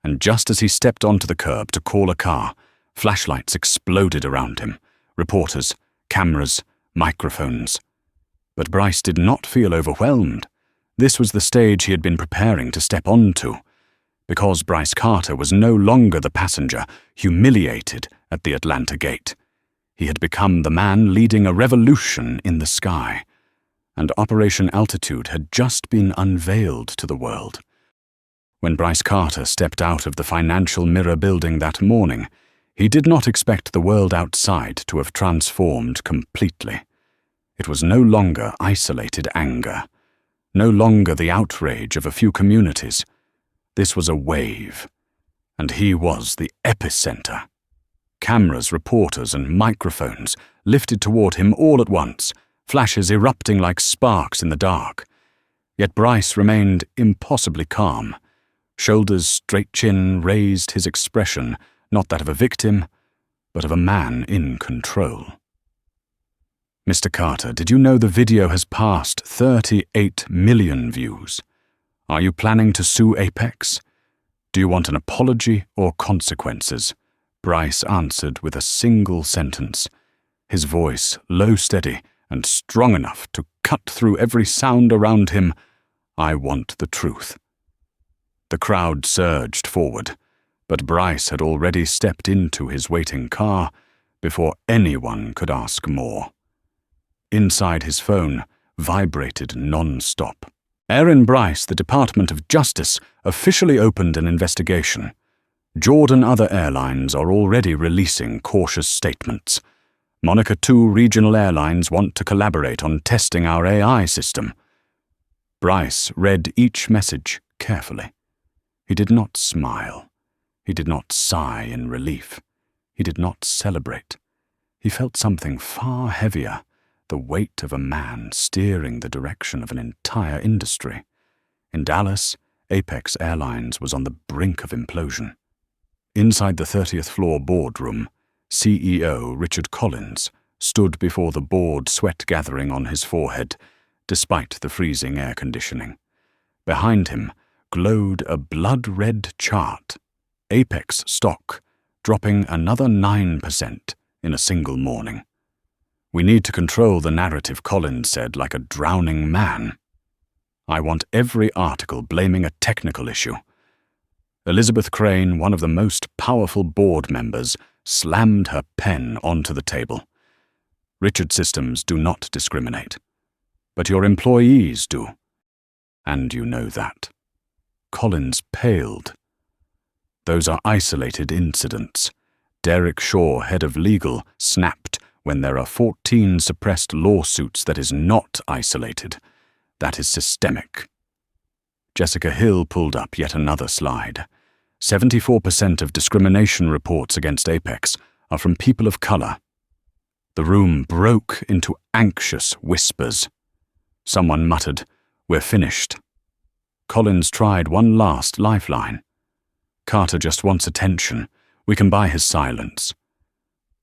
And just as he stepped onto the curb to call a car, flashlights exploded around him. Reporters, cameras, microphones. But Bryce did not feel overwhelmed. This was the stage he had been preparing to step onto. Because Bryce Carter was no longer the passenger, humiliated at the Atlanta gate. He had become the man leading a revolution in the sky. And Operation Altitude had just been unveiled to the world. When Bryce Carter stepped out of the Financial Mirror building that morning, he did not expect the world outside to have transformed completely. It was no longer isolated anger, no longer the outrage of a few communities. This was a wave, and he was the epicenter. Cameras, reporters, and microphones lifted toward him all at once, flashes erupting like sparks in the dark. Yet Bryce remained impossibly calm. Shoulders, straight chin raised his expression, not that of a victim, but of a man in control. Mr. Carter, did you know the video has passed 38 million views? Are you planning to sue Apex? Do you want an apology or consequences? Bryce answered with a single sentence, his voice low, steady, and strong enough to cut through every sound around him. I want the truth. The crowd surged forward, but Bryce had already stepped into his waiting car before anyone could ask more. Inside his phone vibrated non-stop. Erin Bryce, the Department of Justice, officially opened an investigation. Jordan other airlines are already releasing cautious statements. Monaco 2 regional airlines want to collaborate on testing our AI system. Bryce read each message carefully. He did not smile. He did not sigh in relief. He did not celebrate. He felt something far heavier, the weight of a man steering the direction of an entire industry. In Dallas, Apex Airlines was on the brink of implosion. Inside the 30th floor boardroom, CEO Richard Collins stood before the board, sweat gathering on his forehead, despite the freezing air conditioning. Behind him glowed a blood-red chart. Apex stock dropping another 9% in a single morning. We need to control the narrative, Collins said, like a drowning man. I want every article blaming a technical issue. Elizabeth Crane, one of the most powerful board members, slammed her pen onto the table. Richard Systems do not discriminate. But your employees do. And you know that. Collins paled. Those are isolated incidents. Derek Shaw, head of legal, snapped, when there are 14 suppressed lawsuits, that is not isolated. That is systemic. Jessica Hill pulled up yet another slide. 74% of discrimination reports against Apex are from people of color. The room broke into anxious whispers. Someone muttered, "We're finished." Collins tried one last lifeline. Carter just wants attention. We can buy his silence.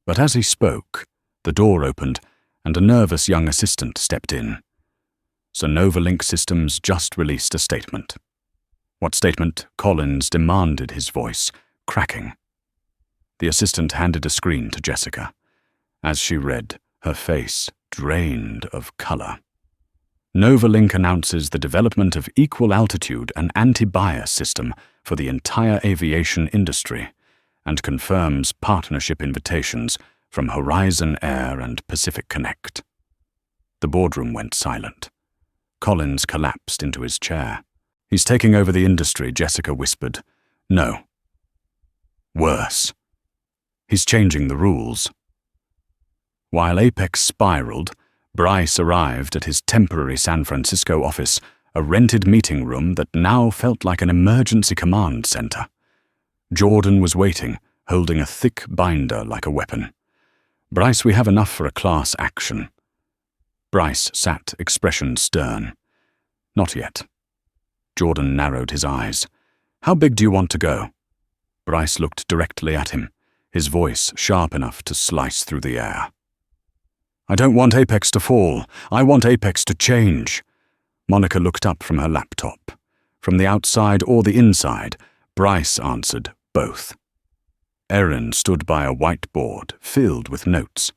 But as he spoke, the door opened and a nervous young assistant stepped in. So NovaLink Systems just released a statement. What statement? Collins demanded, his voice cracking. The assistant handed a screen to Jessica. As she read, her face drained of color. NovaLink announces the development of equal altitude and anti-bias system for the entire aviation industry and confirms partnership invitations from Horizon Air and Pacific Connect. The boardroom went silent. Collins collapsed into his chair. He's taking over the industry, Jessica whispered. No. Worse. He's changing the rules. While Apex spiraled, Bryce arrived at his temporary San Francisco office a rented meeting room that now felt like an emergency command center. Jordan was waiting, holding a thick binder like a weapon. "Bryce, we have enough for a class action." Bryce sat, expression stern. "Not yet." Jordan narrowed his eyes. "How big do you want to go?" Bryce looked directly at him, his voice sharp enough to slice through the air. "I don't want Apex to fall. I want Apex to change." Monica looked up from her laptop. From the outside or the inside, Bryce answered both. Erin stood by a whiteboard filled with notes.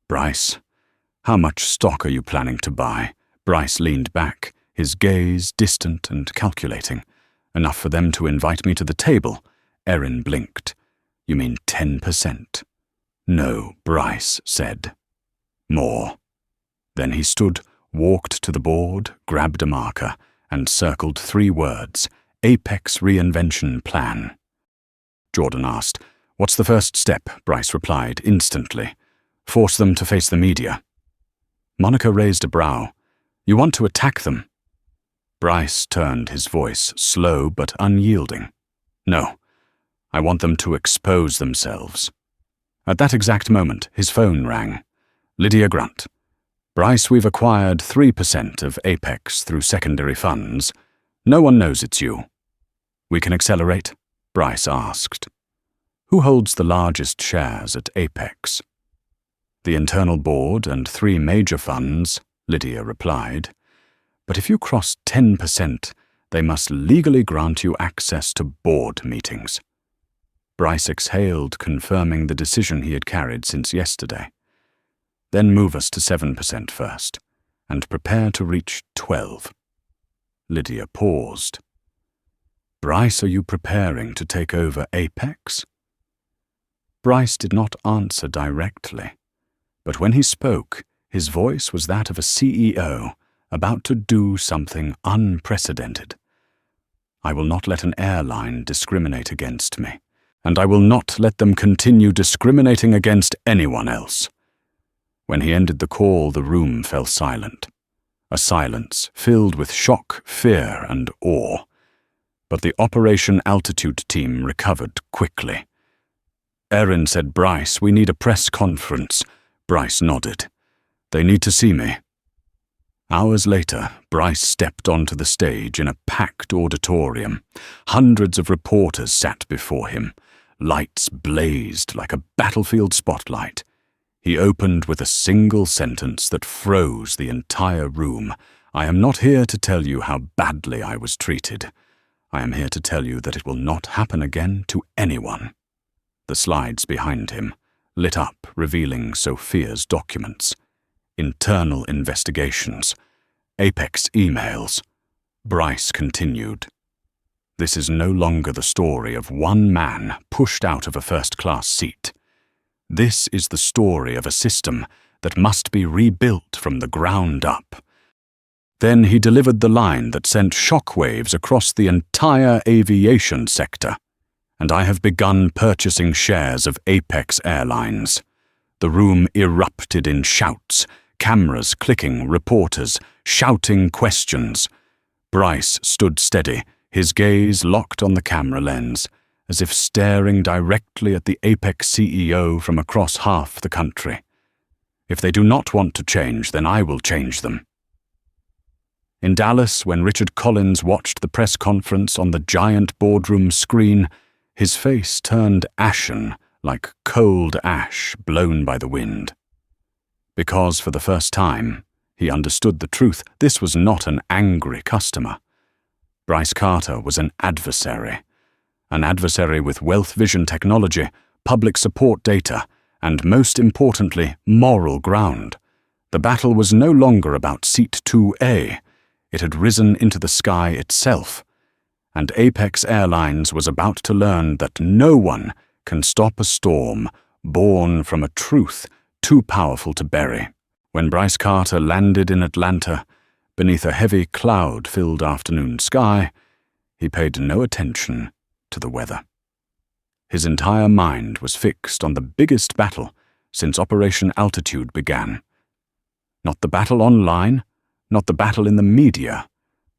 "Bryce, how much stock are you planning to buy?" Bryce leaned back, his gaze distant and calculating. "Enough for them to invite me to the table." Erin blinked. "You mean 10%? "No," Bryce said. "More." Then he stood, walked to the board, grabbed a marker, and circled 3 words: Apex Reinvention Plan. Jordan asked, "What's the first step?" Bryce replied instantly. "Force them to face the media." Monica raised a brow. "You want to attack them?" Bryce turned, his voice slow but unyielding. "No, I want them to expose themselves." At that exact moment, his phone rang. "Lydia Grunt. Bryce, we've acquired 3% of Apex through secondary funds. No one knows it's you." "We can accelerate?" Bryce asked. "Who holds the largest shares at Apex?" "The internal board and 3 major funds," Lydia replied. "But if you cross 10%, they must legally grant you access to board meetings." Bryce exhaled, confirming the decision he had carried since yesterday. "Then move us to 7% first, and prepare to reach 12. Lydia paused. "Bryce, are you preparing to take over Apex?" Bryce did not answer directly, but when he spoke, his voice was that of a CEO about to do something unprecedented. "I will not let an airline discriminate against me, and I will not let them continue discriminating against anyone else." When he ended the call, the room fell silent. A silence filled with shock, fear, and awe. But the Operation Altitude team recovered quickly. Erin said, "Bryce, we need a press conference." Bryce nodded. "They need to see me." Hours later, Bryce stepped onto the stage in a packed auditorium. Hundreds of reporters sat before him. Lights blazed like a battlefield spotlight. He opened with a single sentence that froze the entire room. "I am not here to tell you how badly I was treated. I am here to tell you that it will not happen again to anyone." The slides behind him lit up, revealing Sophia's documents. Internal investigations. Apex emails. Bryce continued. "This is no longer the story of one man pushed out of a first-class seat. This is the story of a system that must be rebuilt from the ground up." Then he delivered the line that sent shockwaves across the entire aviation sector. "And I have begun purchasing shares of Apex Airlines." The room erupted in shouts, cameras clicking, reporters shouting questions. Bryce stood steady, his gaze locked on the camera lens, as if staring directly at the Apex CEO from across half the country. "If they do not want to change, then I will change them." In Dallas, when Richard Collins watched the press conference on the giant boardroom screen, his face turned ashen like cold ash blown by the wind. Because for the first time, he understood the truth. This was not an angry customer. Bryce Carter was an adversary with wealth vision technology, public support data, and most importantly, moral ground. The battle was no longer about Seat 2A. It had risen into the sky itself. And Apex Airlines was about to learn that no one can stop a storm born from a truth too powerful to bury. When Bryce Carter landed in Atlanta, beneath a heavy cloud-filled afternoon sky, he paid no attention to the weather. His entire mind was fixed on the biggest battle since Operation Altitude began. Not the battle online, not the battle in the media,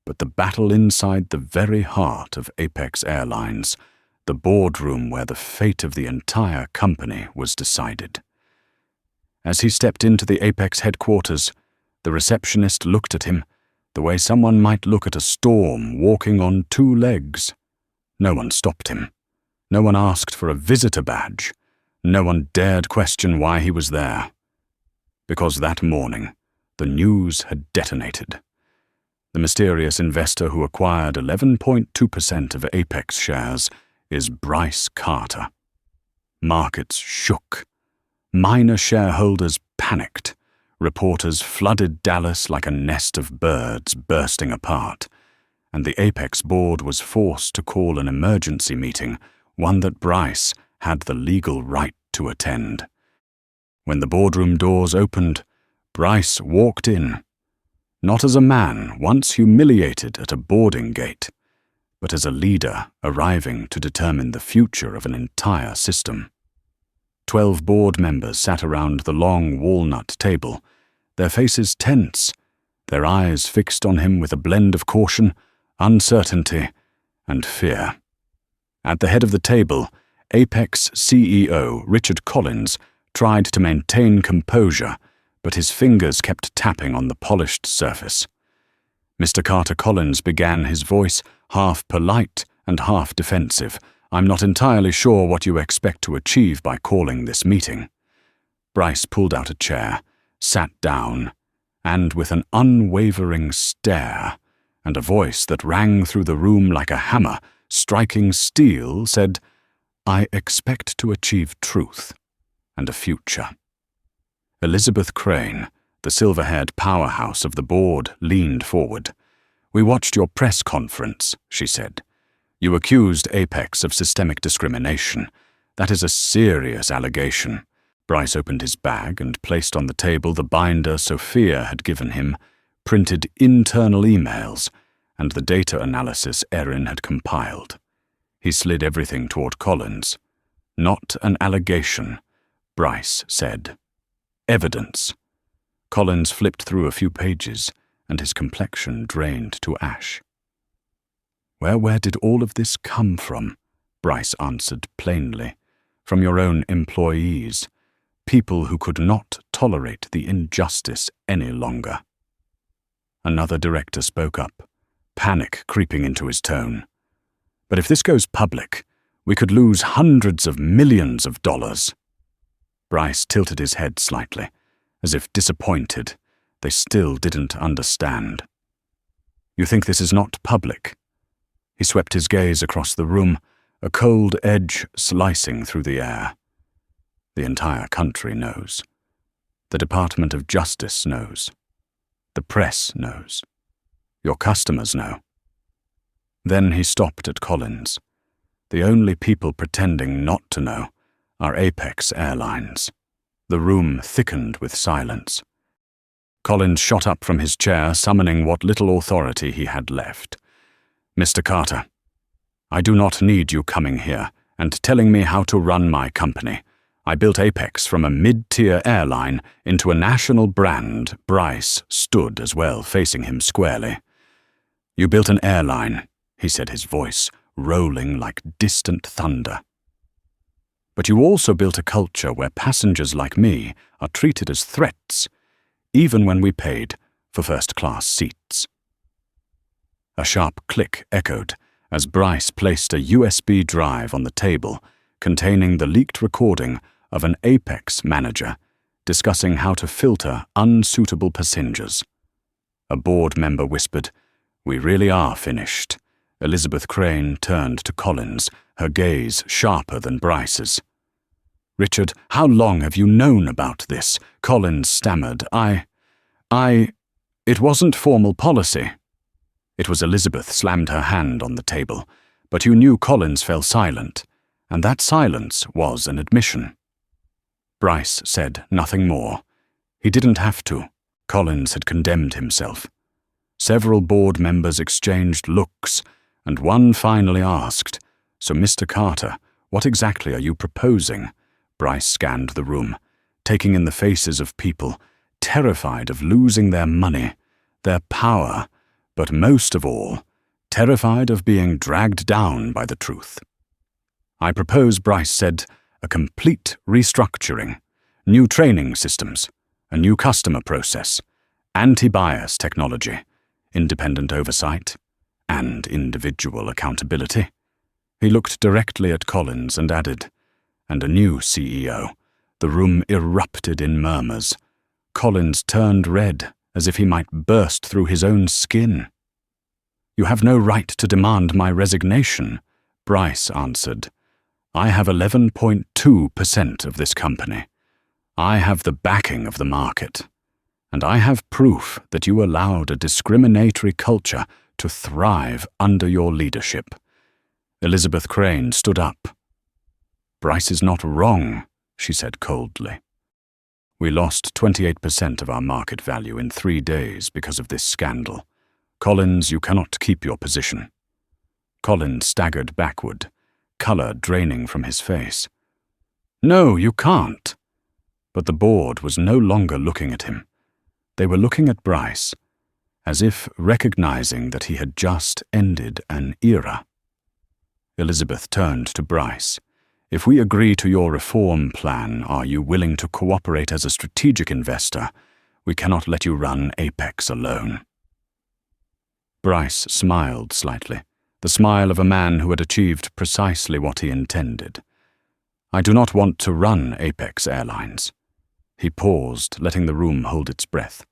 but the battle inside the very heart of Apex Airlines, the boardroom where the fate of the entire company was decided. As he stepped into the Apex headquarters, the receptionist looked at him the way someone might look at a storm walking on two legs. No one stopped him. No one asked for a visitor badge. No one dared question why he was there. Because that morning, the news had detonated. The mysterious investor who acquired 11.2% of Apex shares is Bryce Carter. Markets shook. Minor shareholders panicked. Reporters flooded Dallas like a nest of birds bursting apart, and the Apex board was forced to call an emergency meeting, one that Bryce had the legal right to attend. When the boardroom doors opened, Bryce walked in, not as a man once humiliated at a boarding gate, but as a leader arriving to determine the future of an entire system. 12 board members sat around the long walnut table, their faces tense, their eyes fixed on him with a blend of caution, uncertainty, and fear. At the head of the table, Apex CEO Richard Collins tried to maintain composure, but his fingers kept tapping on the polished surface. Mr. Carter Collins began, his voice half polite and half defensive. "I'm not entirely sure what you expect to achieve by calling this meeting." Bryce pulled out a chair, sat down, and with an unwavering stare and a voice that rang through the room like a hammer striking steel, said, "I expect to achieve truth and a future." Elizabeth Crane, the silver-haired powerhouse of the board, leaned forward. "We watched your press conference," she said. "You accused Apex of systemic discrimination. That is a serious allegation." Bryce opened his bag and placed on the table the binder Sophia had given him, printed internal emails, and the data analysis Erin had compiled. He slid everything toward Collins. "Not an allegation," Bryce said. "Evidence." Collins flipped through a few pages, and his complexion drained to ash. Where did all of this come from?" Bryce answered plainly. "From your own employees, people who could not tolerate the injustice any longer." Another director spoke up, panic creeping into his tone. "But if this goes public, we could lose hundreds of millions of dollars." Bryce tilted his head slightly, as if disappointed. They still didn't understand. "You think this is not public?" He swept his gaze across the room, a cold edge slicing through the air. "The entire country knows. The Department of Justice knows. The press knows. Your customers know." Then he stopped at Collins. "The only people pretending not to know are Apex Airlines." The room thickened with silence. Collins shot up from his chair, summoning what little authority he had left. "Mr. Carter, I do not need you coming here and telling me how to run my company. I built Apex from a mid-tier airline into a national brand." Bryce stood as well, facing him squarely. "You built an airline," he said, his voice rolling like distant thunder. "But you also built a culture where passengers like me are treated as threats, even when we paid for first-class seats." A sharp click echoed as Bryce placed a USB drive on the table containing the leaked recording of an Apex manager discussing how to filter unsuitable passengers. A board member whispered, "We really are finished." Elizabeth Crane turned to Collins, her gaze sharper than Bryce's. "Richard, how long have you known about this?" Collins stammered. It wasn't formal policy." It was Elizabeth slammed her hand on the table, but you knew Collins fell silent, and that silence was an admission. Bryce said nothing more. He didn't have to. Collins had condemned himself. Several board members exchanged looks, and one finally asked, "So, Mr. Carter, what exactly are you proposing?" Bryce scanned the room, taking in the faces of people, terrified of losing their money, their power, but most of all, terrified of being dragged down by the truth. I propose, Bryce said, a complete restructuring, new training systems, a new customer process, anti-bias technology, independent oversight, and individual accountability. He looked directly at Collins and added, and a new CEO. The room erupted in murmurs. Collins turned red, as if he might burst through his own skin. You have no right to demand my resignation, Bryce answered. I have 11.2% of this company. I have the backing of the market. And I have proof that you allowed a discriminatory culture to thrive under your leadership. Elizabeth Crane stood up. Bryce is not wrong, she said coldly. We lost 28% of our market value in 3 days because of this scandal. Collins, you cannot keep your position. Collins staggered backward, color draining from his face. No, you can't. But the board was no longer looking at him. They were looking at Bryce, as if recognizing that he had just ended an era. Elizabeth turned to Bryce. If we agree to your reform plan, are you willing to cooperate as a strategic investor? We cannot let you run Apex alone. Bryce smiled slightly, the smile of a man who had achieved precisely what he intended. I do not want to run Apex Airlines. He paused, letting the room hold its breath.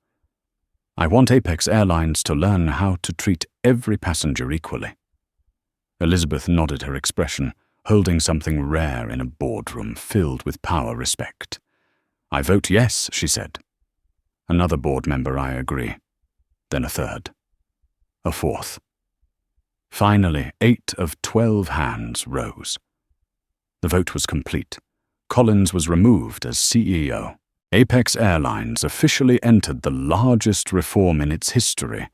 I want Apex Airlines to learn how to treat every passenger equally. Elizabeth nodded her expression, holding something rare in a boardroom filled with power respect. I vote yes, she said. Another board member, I agree. Then a third. A fourth. Finally, 8 of 12 hands rose. The vote was complete. Collins was removed as CEO. Apex Airlines officially entered the largest reform in its history,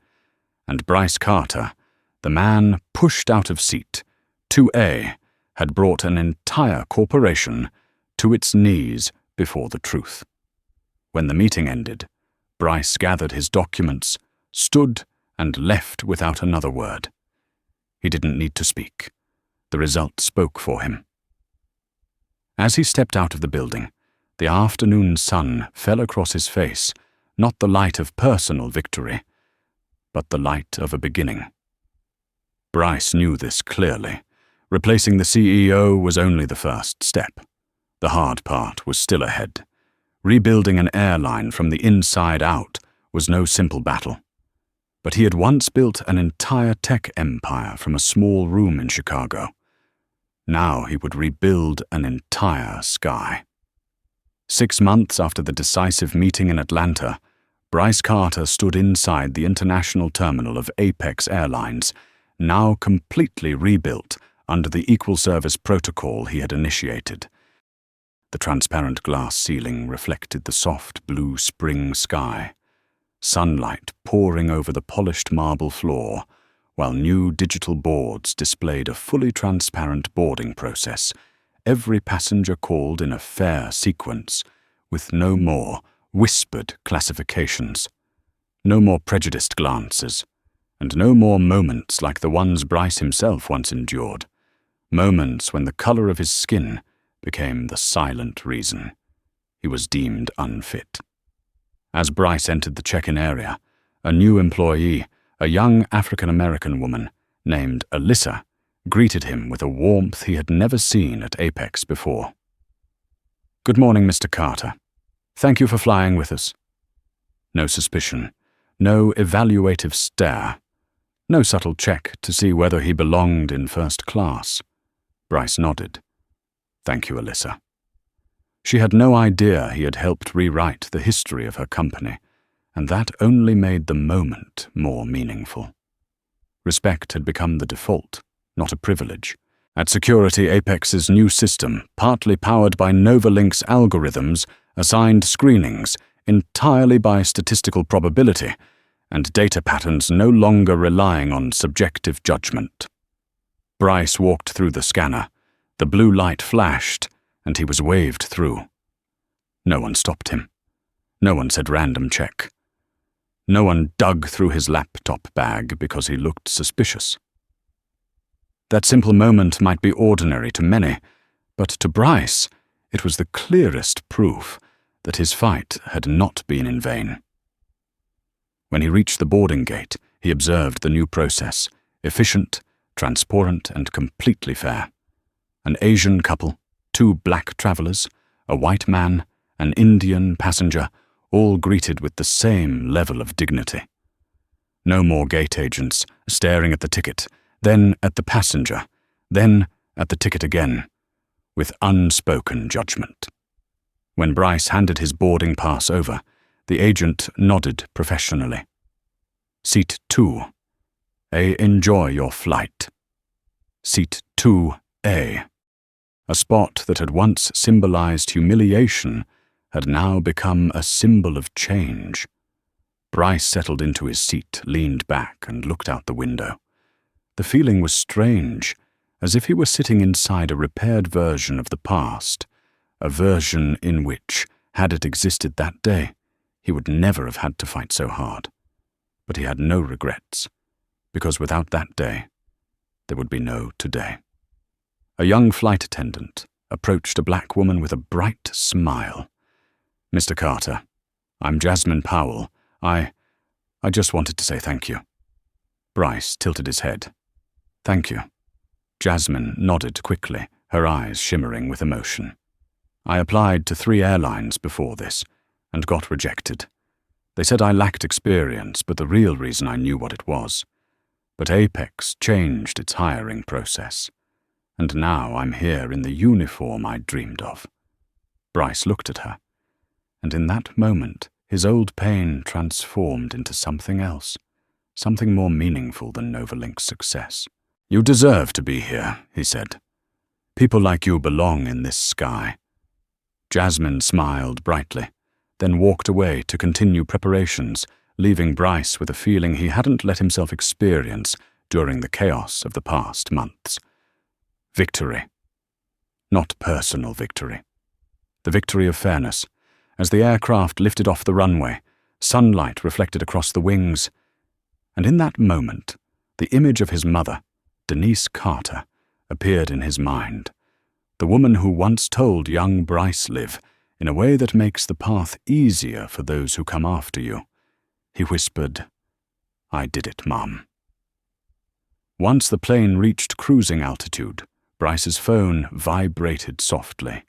and Bryce Carter, the man pushed out of seat, 2A, had brought an entire corporation to its knees before the truth. When the meeting ended, Bryce gathered his documents, stood, and left without another word. He didn't need to speak. The result spoke for him. As he stepped out of the building, the afternoon sun fell across his face, not the light of personal victory, but the light of a beginning. Bryce knew this clearly. Replacing the CEO was only the first step. The hard part was still ahead. Rebuilding an airline from the inside out was no simple battle. But he had once built an entire tech empire from a small room in Chicago. Now he would rebuild an entire sky. 6 months after the decisive meeting in Atlanta, Bryce Carter stood inside the international terminal of Apex Airlines, now completely rebuilt under the equal service protocol he had initiated. The transparent glass ceiling reflected the soft blue spring sky, sunlight pouring over the polished marble floor, while new digital boards displayed a fully transparent boarding process, every passenger called in a fair sequence, with no more whispered classifications, no more prejudiced glances, and no more moments like the ones Bryce himself once endured, moments when the color of his skin became the silent reason he was deemed unfit. As Bryce entered the check-in area, a new employee, a young African-American woman named Alyssa, greeted him with a warmth he had never seen at Apex before. Good morning, Mr. Carter. Thank you for flying with us. No suspicion, no evaluative stare, no subtle check to see whether he belonged in first class. Bryce nodded. Thank you, Alyssa. She had no idea he had helped rewrite the history of her company, and that only made the moment more meaningful. Respect had become the default, not a privilege. At Security, Apex's new system, partly powered by NovaLink's algorithms, assigned screenings entirely by statistical probability, and data patterns no longer relying on subjective judgment. Bryce walked through the scanner. The blue light flashed, and he was waved through. No one stopped him. No one said random check. No one dug through his laptop bag because he looked suspicious. That simple moment might be ordinary to many, but to Bryce, it was the clearest proof that his fight had not been in vain. When he reached the boarding gate, he observed the new process, efficient, transparent, and completely fair. An Asian couple, 2 black travelers, a white man, an Indian passenger, all greeted with the same level of dignity. No more gate agents staring at the ticket, then at the passenger, then at the ticket again, with unspoken judgment. When Bryce handed his boarding pass over, the agent nodded professionally. Seat 2. Enjoy your flight. Seat 2A. A spot that had once symbolized humiliation had now become a symbol of change. Bryce settled into his seat, leaned back, and looked out the window. The feeling was strange, as if he were sitting inside a repaired version of the past, a version in which, had it existed that day, he would never have had to fight so hard. But he had no regrets, because without that day, there would be no today. A young flight attendant approached a black woman with a bright smile. "Mr. Carter, I'm Jasmine Powell. I just wanted to say thank you." Bryce tilted his head. "Thank you." Jasmine nodded quickly, her eyes shimmering with emotion. "I applied to 3 airlines before this, and got rejected. They said I lacked experience, but the real reason I knew what it was. But Apex changed its hiring process, and now I'm here in the uniform I dreamed of." Bryce looked at her, and in that moment, his old pain transformed into something else, something more meaningful than NovaLink's success. "You deserve to be here," he said. "People like you belong in this sky." Jasmine smiled brightly, then walked away to continue preparations, leaving Bryce with a feeling he hadn't let himself experience during the chaos of the past months. Victory. Not personal victory. The victory of fairness. As the aircraft lifted off the runway, sunlight reflected across the wings, and in that moment, the image of his mother, Denise Carter, appeared in his mind, the woman who once told young Bryce live in a way that makes the path easier for those who come after you. He whispered, "I did it, Mom." Once the plane reached cruising altitude, Bryce's phone vibrated softly.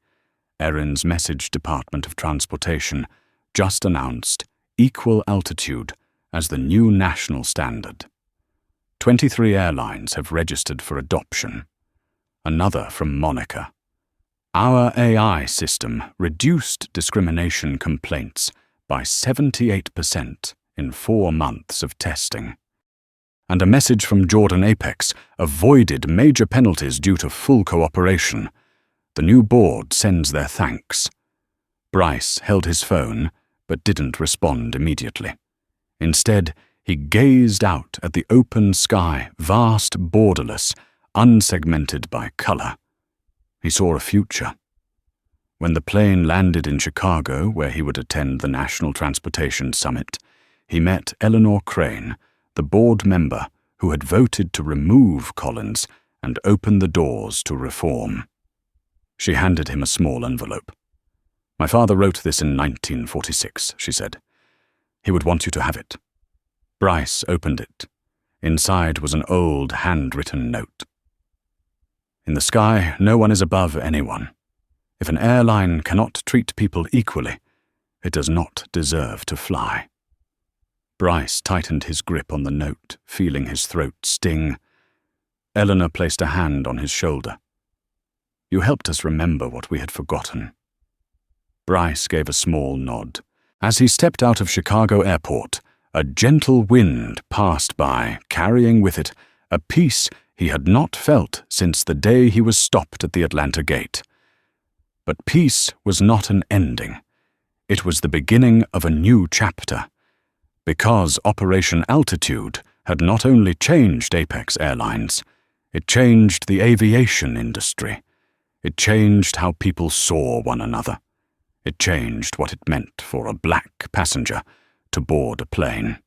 Erin's message department of transportation just announced equal altitude as the new national standard. 23 airlines have registered for adoption. Another from Monica. Our AI system reduced discrimination complaints by 78% in 4 months of testing. And a message from Jordan Apex avoided major penalties due to full cooperation. The new board sends their thanks. Bryce held his phone, but didn't respond immediately. Instead, he gazed out at the open sky, vast, borderless, unsegmented by color. He saw a future. When the plane landed in Chicago, where he would attend the National Transportation Summit, he met Eleanor Crane, the board member who had voted to remove Collins and open the doors to reform. She handed him a small envelope. "My father wrote this in 1946, she said. "He would want you to have it." Bryce opened it. Inside was an old handwritten note. "In the sky, no one is above anyone. If an airline cannot treat people equally, it does not deserve to fly." Bryce tightened his grip on the note, feeling his throat sting. Eleanor placed a hand on his shoulder. "You helped us remember what we had forgotten." Bryce gave a small nod. As he stepped out of Chicago Airport, a gentle wind passed by, carrying with it a peace he had not felt since the day he was stopped at the Atlanta gate. But peace was not an ending. It was the beginning of a new chapter. Because Operation Altitude had not only changed Apex Airlines, it changed the aviation industry. It changed how people saw one another. It changed what it meant for a black passenger to board a plane.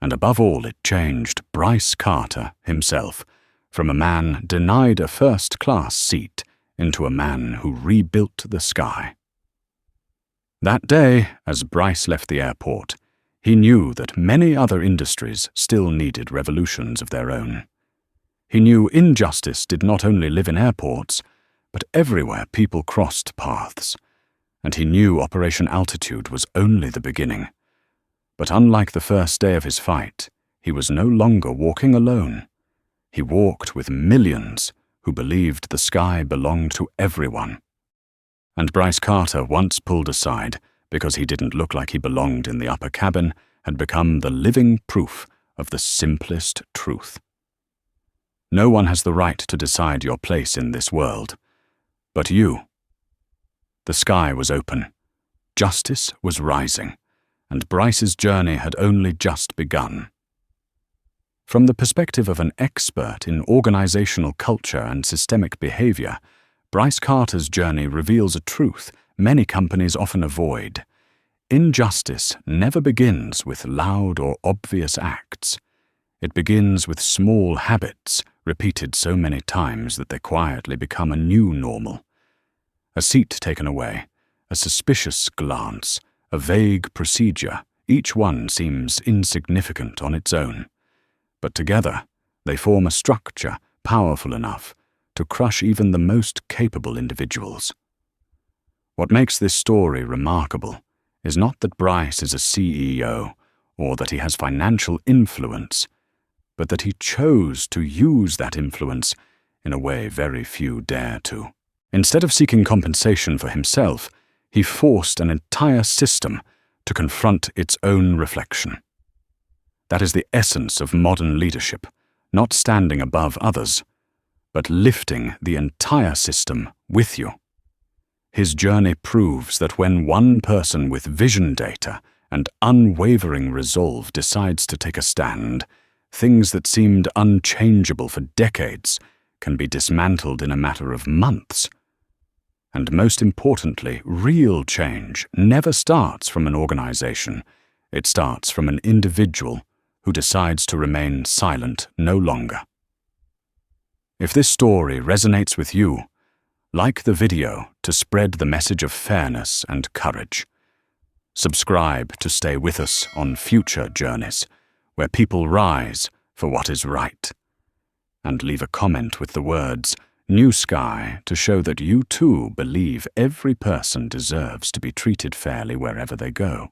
And above all, it changed Bryce Carter himself from a man denied a first-class seat into a man who rebuilt the sky. That day, as Bryce left the airport, he knew that many other industries still needed revolutions of their own. He knew injustice did not only live in airports, but everywhere people crossed paths. And he knew Operation Altitude was only the beginning. But unlike the first day of his fight, he was no longer walking alone. He walked with millions who believed the sky belonged to everyone. And Bryce Carter, once pulled aside because he didn't look like he belonged in the upper cabin, had become the living proof of the simplest truth. No one has the right to decide your place in this world, but you. The sky was open, justice was rising, and Bryce's journey had only just begun. From the perspective of an expert in organizational culture and systemic behavior, Bryce Carter's journey reveals a truth many companies often avoid. Injustice never begins with loud or obvious acts. It begins with small habits repeated so many times that they quietly become a new normal. A seat taken away, a suspicious glance, a vague procedure, each one seems insignificant on its own. But together, they form a structure powerful enough to crush even the most capable individuals. What makes this story remarkable is not that Bryce is a CEO or that he has financial influence, but that he chose to use that influence in a way very few dare to. Instead of seeking compensation for himself, he forced an entire system to confront its own reflection. That is the essence of modern leadership, not standing above others, but lifting the entire system with you. His journey proves that when one person with vision data and unwavering resolve decides to take a stand, things that seemed unchangeable for decades can be dismantled in a matter of months. And most importantly, real change never starts from an organization. It starts from an individual who decides to remain silent no longer. If this story resonates with you, like the video to spread the message of fairness and courage. Subscribe to stay with us on future journeys, where people rise for what is right. And leave a comment with the words, "New Sky," to show that you too believe every person deserves to be treated fairly wherever they go.